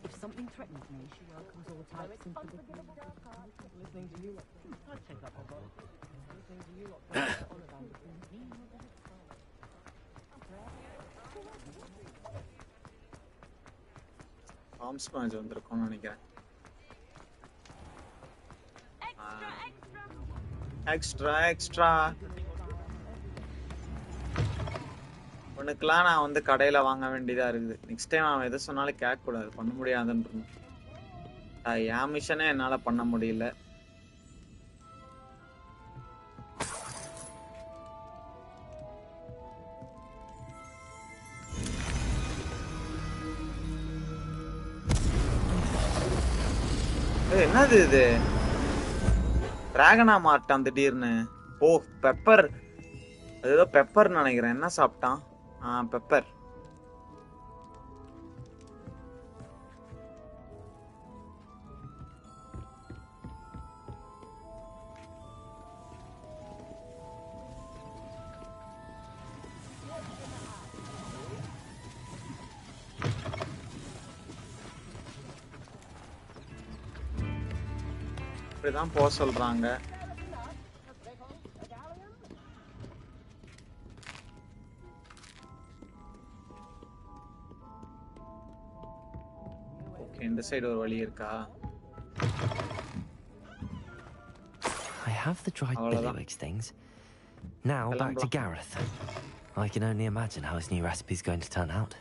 If something threatens me, she welcomes all types into the listening to you. I'd take up on listening to you. Arms match வந்திருக்கோம்னு நினைக்கிறேன். Extra உனக்குலாம் நான் வந்து கடையில வாங்க வேண்டியதா இருக்குது. Next time அவன் எதை சொன்னாலும் கேட்க கூடாது, பண்ண முடியாதுன்னு. என் மிஷனே என்னால பண்ண முடியல. என்னது இது? டிராகனா மாட்டான் திடீர்னு. ஓ பெப்பர், ஏதோ பெப்பர் நினைக்கிறேன். என்ன சாப்பிட்டான்? பெப்பர். இப்படிதான் போக சொல்றாங்க. ஓகே, இந்த சைடு ஒரு வழி இருக்கா? I have the dried billywigs things. Now back to Gareth. I can only imagine how his new recipe is going to turn out.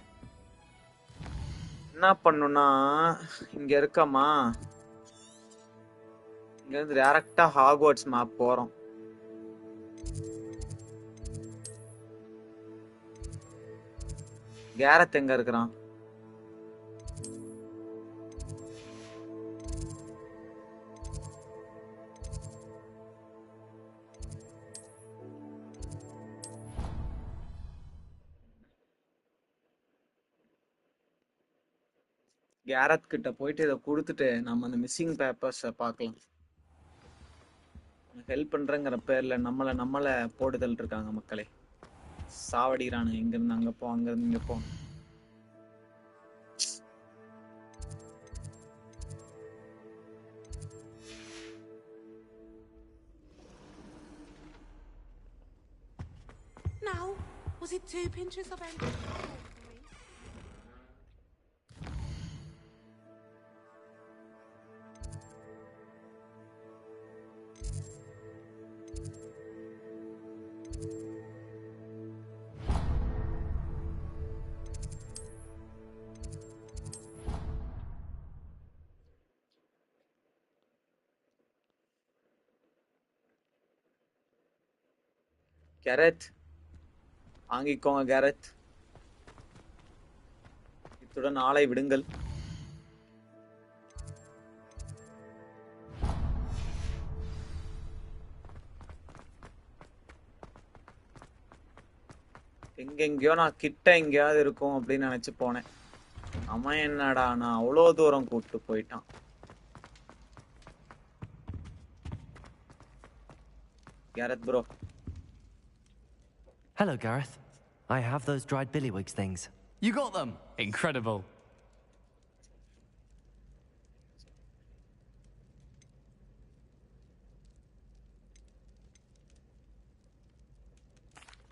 என்ன பண்ணுனா இங்க இருக்கமா, இங்க இருந்து டைரக்டா ஹாக்வர்ட்ஸ் மேப் போறோம். கேரத் எங்க இருக்கிறான்? கேரத் கிட்ட போயிட்டு இதை கொடுத்துட்டு நம்ம அந்த மிஸ்ஸிங் பேப்பர்ஸை பார்க்கலாம். ஹெல்ப் பண்றேங்கிற பேர்ல நம்மள போடுதல் இருக்காங்க மக்களே. சாவடிக்கிறானுங்க. இங்க இருந்து அங்க போ, அங்க இருந்து இங்க போ. Now, was it 2 pinches of embark? Gareth வாங்கிக்கோங்க. கேரத், இத்துடன் ஆளை விடுங்கள். எங்கெங்கயோ நான் கிட்ட எங்கேயாவது இருக்கும் அப்படின்னு நினைச்சு போனேன். அவன் என்னடா நான் அவ்வளோ தூரம் கூப்பிட்டு போயிட்டான். Gareth bro. Hello, Gareth. I have those dried billywigs things. You got them? Incredible.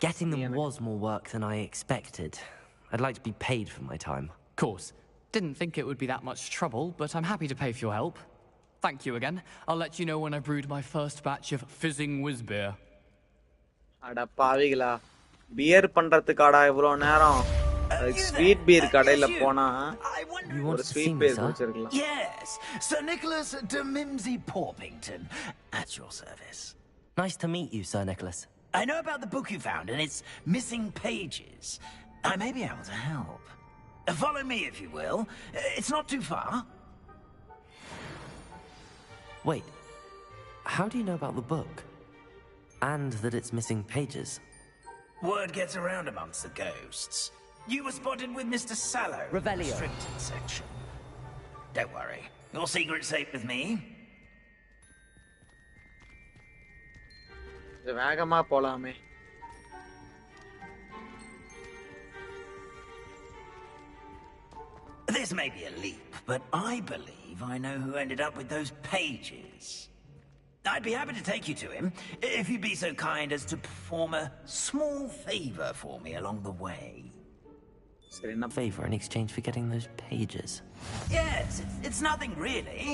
Getting them was more work than I expected. I'd like to be paid for my time. Course. Didn't think it would be that much trouble, but I'm happy to pay for your help. Thank you again. I'll let you know when I brewed my first batch of fizzing whiz beer. அட பாவிகளா, pier பண்றதுக்காடா இவ்வளவு நேரம்? Sweet beer கடையில போனா ஒரு sweet beer குடிச்சிருக்கலாம். Yes, Sir Nicholas de Mimsy Porpington, at your service. Nice to meet you, Sir Nicholas. I know about the book you found and its missing pages. I may be able to help. Follow me, if you will. It's not too far. Wait, how do you know about the book? And that it's missing pages? Word gets around amongst the ghosts. You were spotted with Mr. Sallow. Revelio. Restricted section. Don't worry. Your secret's safe with me. வேகமா போலாமே. This may be a leap, but I believe I know who ended up with those pages. I'd be happy to take you to him, if you'd be so kind as to perform a small favor for me along the way. A favor in exchange for getting those pages? Yes, it's nothing really.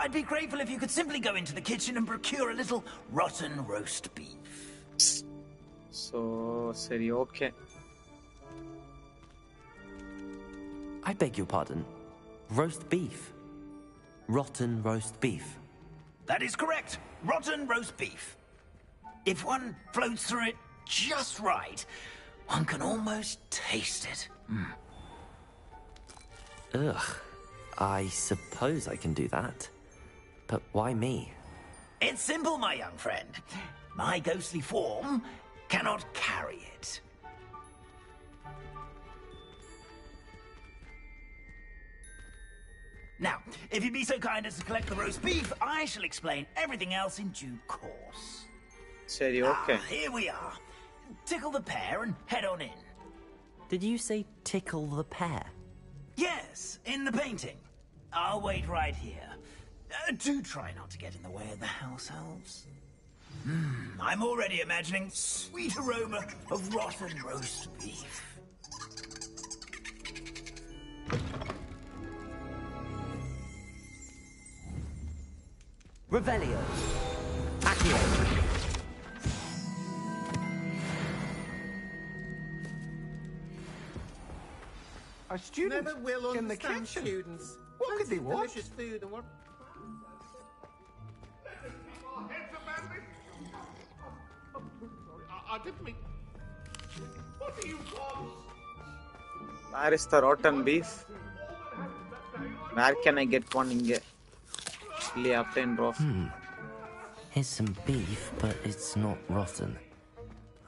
I'd be grateful if you could simply go into the kitchen and procure a little rotten roast beef. So, சரி, okay. I beg your pardon. Roast beef? Rotten roast beef. That is correct. Rotten roast beef. If one floats through it just right, one can almost taste it. Ugh. I suppose I can do that. But why me? It's simple, my young friend. My ghostly form cannot carry it. Now, if you'd be so kind as to collect the roast beef, I shall explain everything else in due course. Sorry, okay. Here we are. Tickle the pear and head on in. Did you say tickle the pear? Yes, in the painting. I'll wait right here. Do try not to get in the way of the house elves. I'm already imagining sweet aroma of rotten roast beef. Revelio. Accio. A student Never will in the understand kitchen. students. What could they want? Delicious food and what? I didn't mean. What do you want? Where is the rotten beef? Where can I get one inge? Here's some beef, but it's not rotten.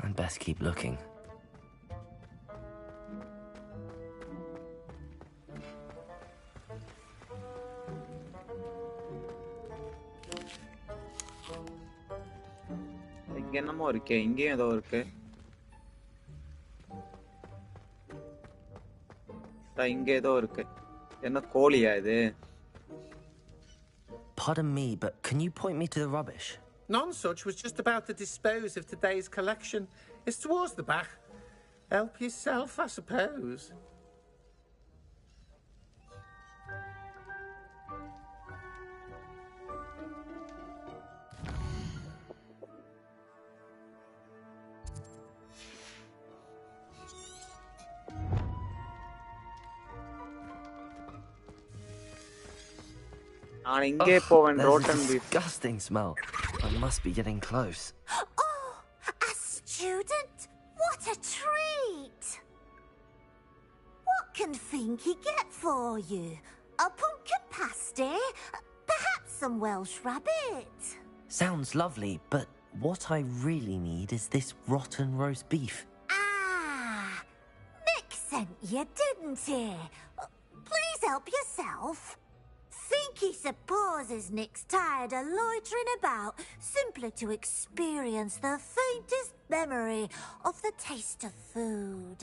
I'd best keep looking. இங்க என்னமோ இருக்கு, இங்கேயும் ஏதோ இருக்கு. இங்க ஏதோ இருக்கு. என்ன கோழியா இது? Pardon me, but can you point me to the rubbish? Nonsuch was just about to dispose of today's collection. It's towards the back. Help yourself, I suppose. Rotten beef. Disgusting smell. I must be getting close. Oh, a student? What a treat! What can Finky get for you? A pumpkin pasty? Perhaps some Welsh rabbit? Sounds lovely, but what I really need is this rotten roast beef. Ah, Nick sent you, didn't he? Please help yourself. Finky supposes Nick's tired of loitering about, simply to experience the faintest memory of the taste of food.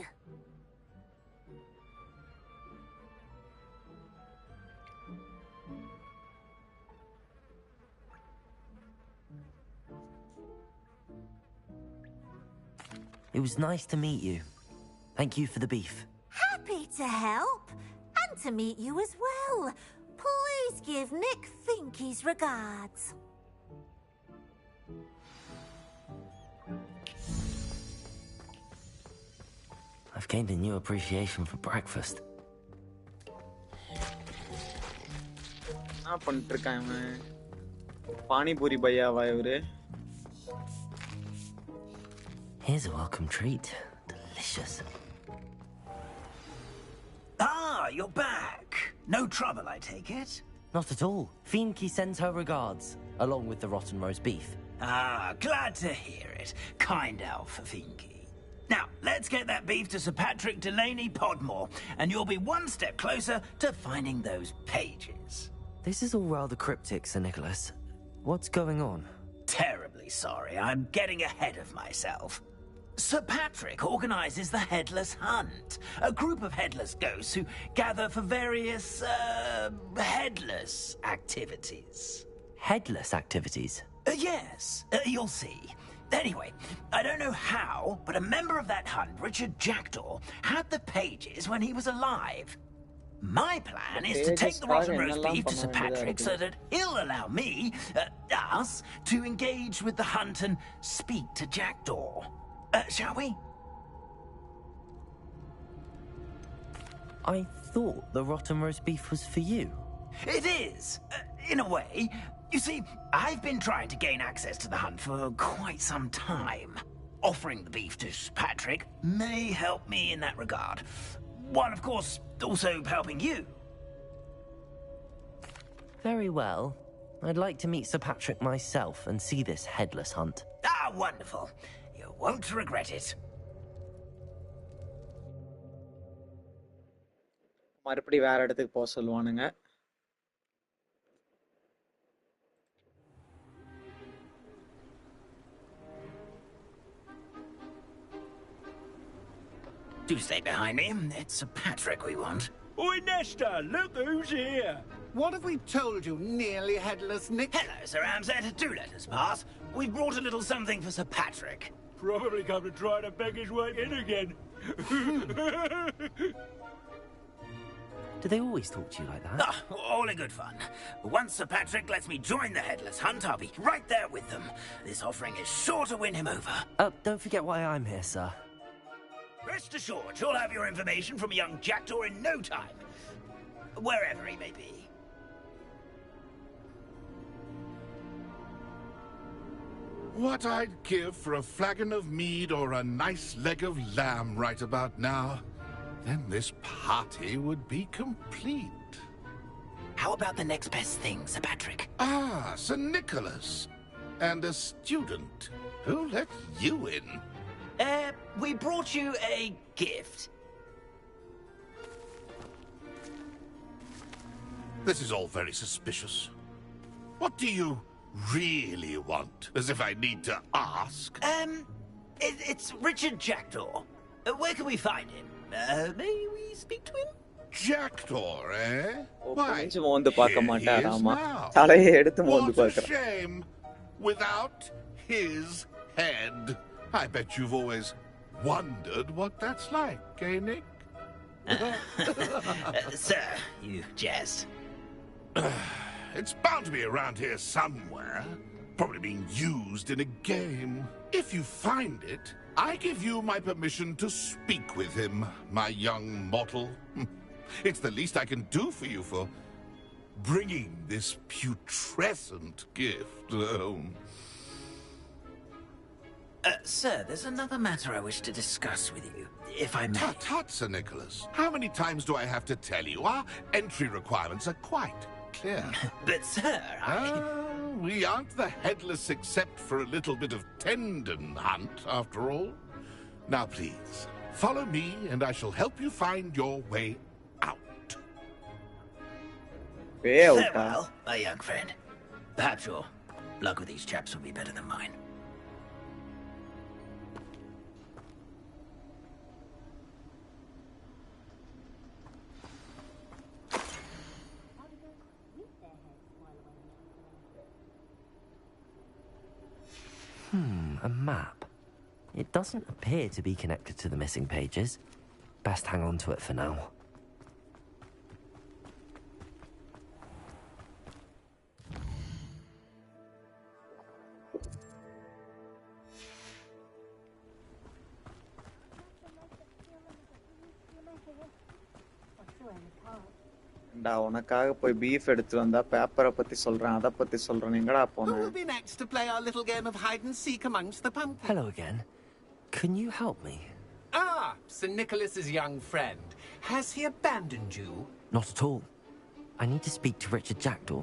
It was nice to meet you. Thank you for the beef. Happy to help, and to meet you as well. Please give Nick Finky's regards. I've gained a new appreciation for breakfast. என்ன பண்ணிட்டு இருக்கான் இவன்? பானிபூரி பையாவா இவரு? Here's a welcome treat. Delicious. Ah, you're back. No trouble, I take it? Not at all. Finky sends her regards, along with the rotten roast beef. Ah, glad to hear it. Kind elf for Finky. Now, let's get that beef to Sir Patrick Delaney Podmore, and you'll be one step closer to finding those pages. This is all rather cryptic, Sir Nicholas. What's going on? Terribly sorry. I'm getting ahead of myself. Sir Patrick organizes the Headless Hunt, a group of headless ghosts who gather for various, headless activities. Headless activities? Yes, you'll see. Anyway, I don't know how, but a member of that hunt, Richard Jackdaw, had the pages when he was alive. My plan is to take the rotten roast beef to Sir Patrick so that he'll allow me, us, to engage with the hunt and speak to Jackdaw. Shall we? I thought the rotten roast beef was for you. It is, in a way. You see, I've been trying to gain access to the hunt for quite some time. Offering the beef to Patrick may help me in that regard. While, of course, also helping you. Very well. I'd like to meet Sir Patrick myself and see this headless hunt. Ah, wonderful. You won't regret it. மறுபடி வேற இடத்துக்கு போக சொல்லுவானுங்க. Do stay behind me. It's Sir Patrick we want. Oi, Nesta, look who's here. What have we told you, nearly headless Nick? Hello, Sir Ramsett. Do let us pass. We've brought a little something for Sir Patrick. Probably come to try to beg his way in again. Do they always talk to you like that? Oh, all in good fun. Once Sir Patrick lets me join the headless hunt, I'll be right there with them. This offering is sure to win him over. Don't forget why I'm here, sir. Rest assured, you'll have your information from young Jackdaw in no time. Wherever he may be. What I'd give for a flagon of mead or a nice leg of lamb right about now. Then this party would be complete. How about the next best thing, Sir Patrick? Ah, Sir Nicholas. And a student. Who let you in? We brought you a gift. This is all very suspicious. What do you really want? As if I need to ask. It's Richard Jackdaw. Where can we find him? May we speak to him? Jackdaw, eh? Why, கொஞ்சம் மோந்து பார்க்க here he மாட்டார். is ஆமா. now. தலையை எடுத்து மோந்து What a பார்க்கறான். shame. Without his head. I bet you've always wondered what that's like, eh, Nick? Sir, you jest. It's bound to be around here somewhere. Probably being used in a game. If you find it, I give you my permission to speak with him, my young mortal. It's the least I can do for you for bringing this putrescent gift home. Sir, there's another matter I wish to discuss with you, if I may. Tut, Sir Nicholas. How many times do I have to tell you? Our entry requirements are quite clear. But, sir, we aren't the headless except for a little bit of tendon hunt, after all. Now, please, follow me and I shall help you find your way out. Farewell, my young friend. Perhaps your luck with these chaps will be better than mine. A map. It doesn't appear to be connected to the missing pages. Best hang on to it for now. உனக்காக போய் beef எடுத்து வந்தா பேப்பரை பத்தி சொல்றேன் அத பத்தி சொல்றேன் எங்கடா Who போன will be next to play our little game of hide and seek amongst the pumpkins? Hello again. Can you help me? Ah, Sir Nicholas's young friend. Has he abandoned you? Not at all. I need to speak to Richard Jackdaw.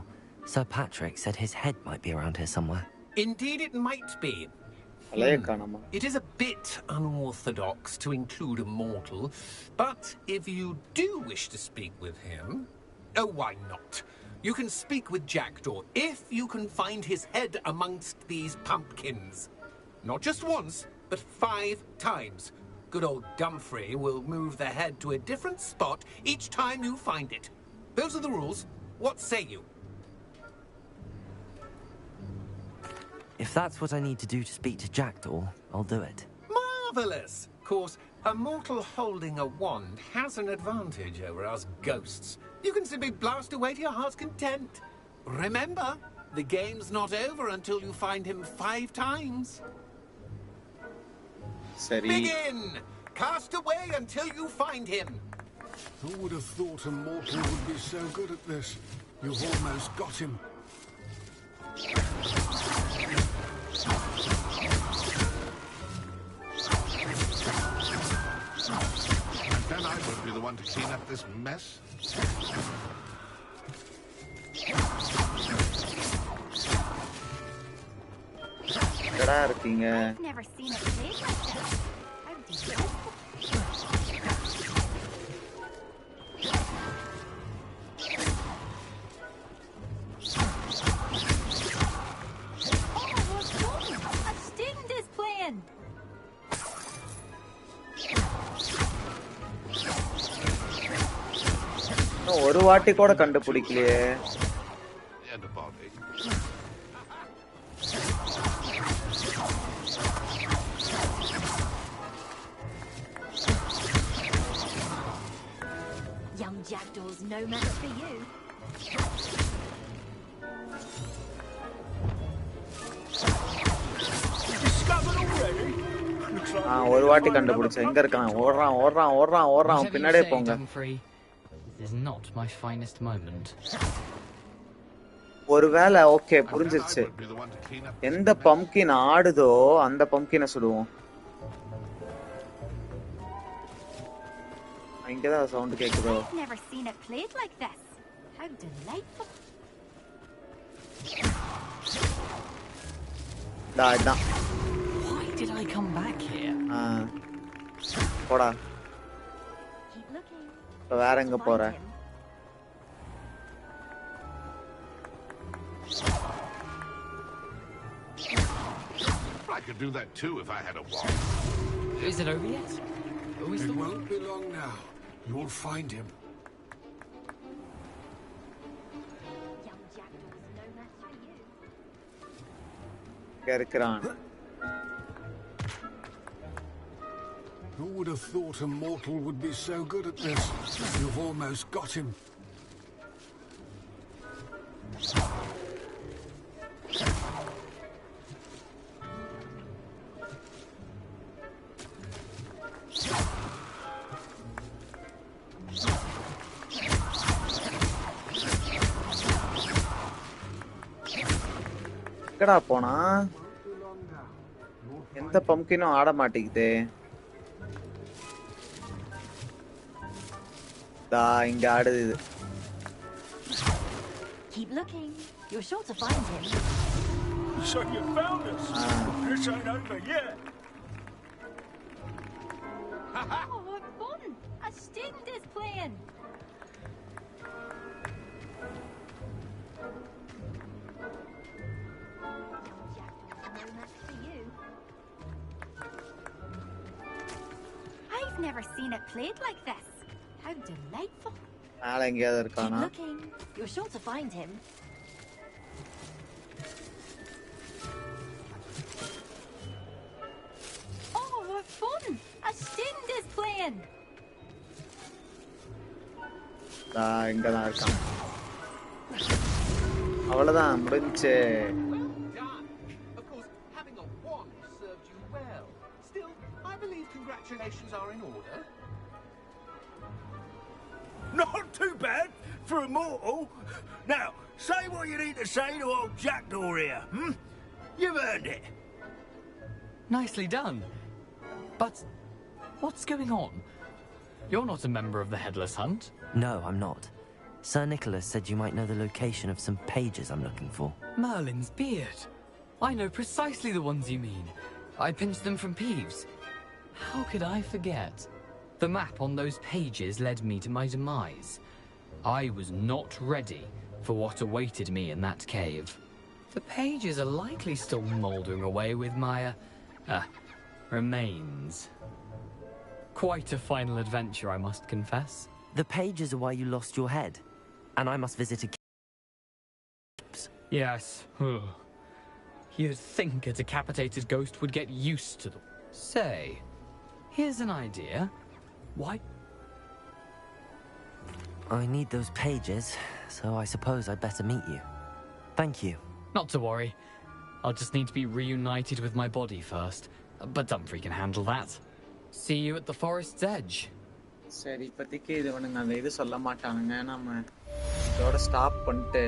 Sir Patrick said his head might be around here somewhere. Indeed it might be. It is a bit unorthodox to include a mortal, but if you do wish to speak with him, oh, why not? You can speak with Jackdaw if you can find his head amongst these pumpkins. Not just once, but 5 times. Good old Dumfrey will move the head to a different spot each time you find it. Those are the rules. What say you? If that's what I need to do to speak to Jackdaw, I'll do it. Marvellous! Of course, a mortal holding a wand has an advantage over us ghosts. You can simply blast away to your heart's content. Remember, the game's not over until you find him 5 times. Begin! Cast away until you find him. Who would have thought a mortal would be so good at this? You've almost got him. And then I would be the one to clean up this mess. I've never seen it played like that. How delightful. ஒரு வாட்டி கூட கண்டுபிடிக்கலையே. Young jackdaws, no match for you. ஒரு வாட்டி கண்டுபிடிச்சேன். எங்க இருக்கான்? ஓடுறான் ஓடுறான் ஓடுறான் ஓடுறான். பின்னாடியே போங்க. This is not my finest moment. ஒருவேளை ஓகே புரிஞ்சிருச்சு. எந்த பம்ப்கின் ஆடுதோ அந்த பம்ப்கினை சுடுவோம். இங்கதான் sound கேக்குதோ. Never seen it played like this. How delightful. தான். Why did I come back here? போடா. Keep looking. வேற எங்க போற? I could do that too if I had a wand. Is it over yet? It won't be long now. You'll find him. Young jackdaws, no match for you. இருக்கிறான். Who would have thought a mortal would be so good at this? You've almost got him. எங்கடா போனா? எந்த பம்ப்கினும் ஆட மாட்டேங்குதே. இங்க ஆடுது. Keep looking. You're sure to find him. So you found us. This ain't over yet. Oh, what fun! A student is playing. No match for you. I've never seen it played like this. How delightful. மேல எங்கயாவது இருக்கானா? Keep looking. You're sure to find him. Oh, what fun! A student is playing. இங்கதான் இருக்கான். அவ்வளவுதான் முடிஞ்சு. Of course, having a wand served you well. Still, I believe congratulations are in order. Not too bad for a mortal. Now, say what you need to say to old Jackdaw here, hmm? You've earned it. Nicely done. But what's going on? You're not a member of the Headless Hunt. No, I'm not. Sir Nicholas said you might know the location of some pages I'm looking for. Merlin's beard. I know precisely the ones you mean. I pinched them from Peeves. How could I forget? The map on those pages led me to my demise. I was not ready for what awaited me in that cave. The pages are likely still mouldering away with my, remains. Quite a final adventure, I must confess. The pages are why you lost your head, and I must visit a... Yes. You'd think a decapitated ghost would get used to them. Say, here's an idea. Why? I need those pages, so I suppose I'd better meet you. Thank you. Not to worry. I'll just need to be reunited with my body first. But Dumfrey can handle that. See you at the forest's edge. சரி இப்போதைக்கு இது பண்ணுங்க. அந்த இது சொல்ல மாட்டானுங்க. நம்ம இதோட ஸ்டாப் பண்ணிட்டு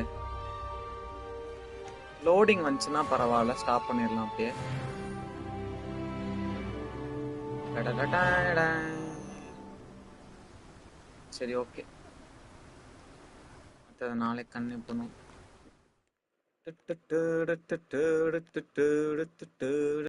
லோடிங் வந்துச்சுன்னா பரவாயில்ல, ஸ்டாப் பண்ணிடலாம் அப்படியே. சரி ஓகே, அடுத்தது நாளைக்கு கண்ணு பண்ணும்.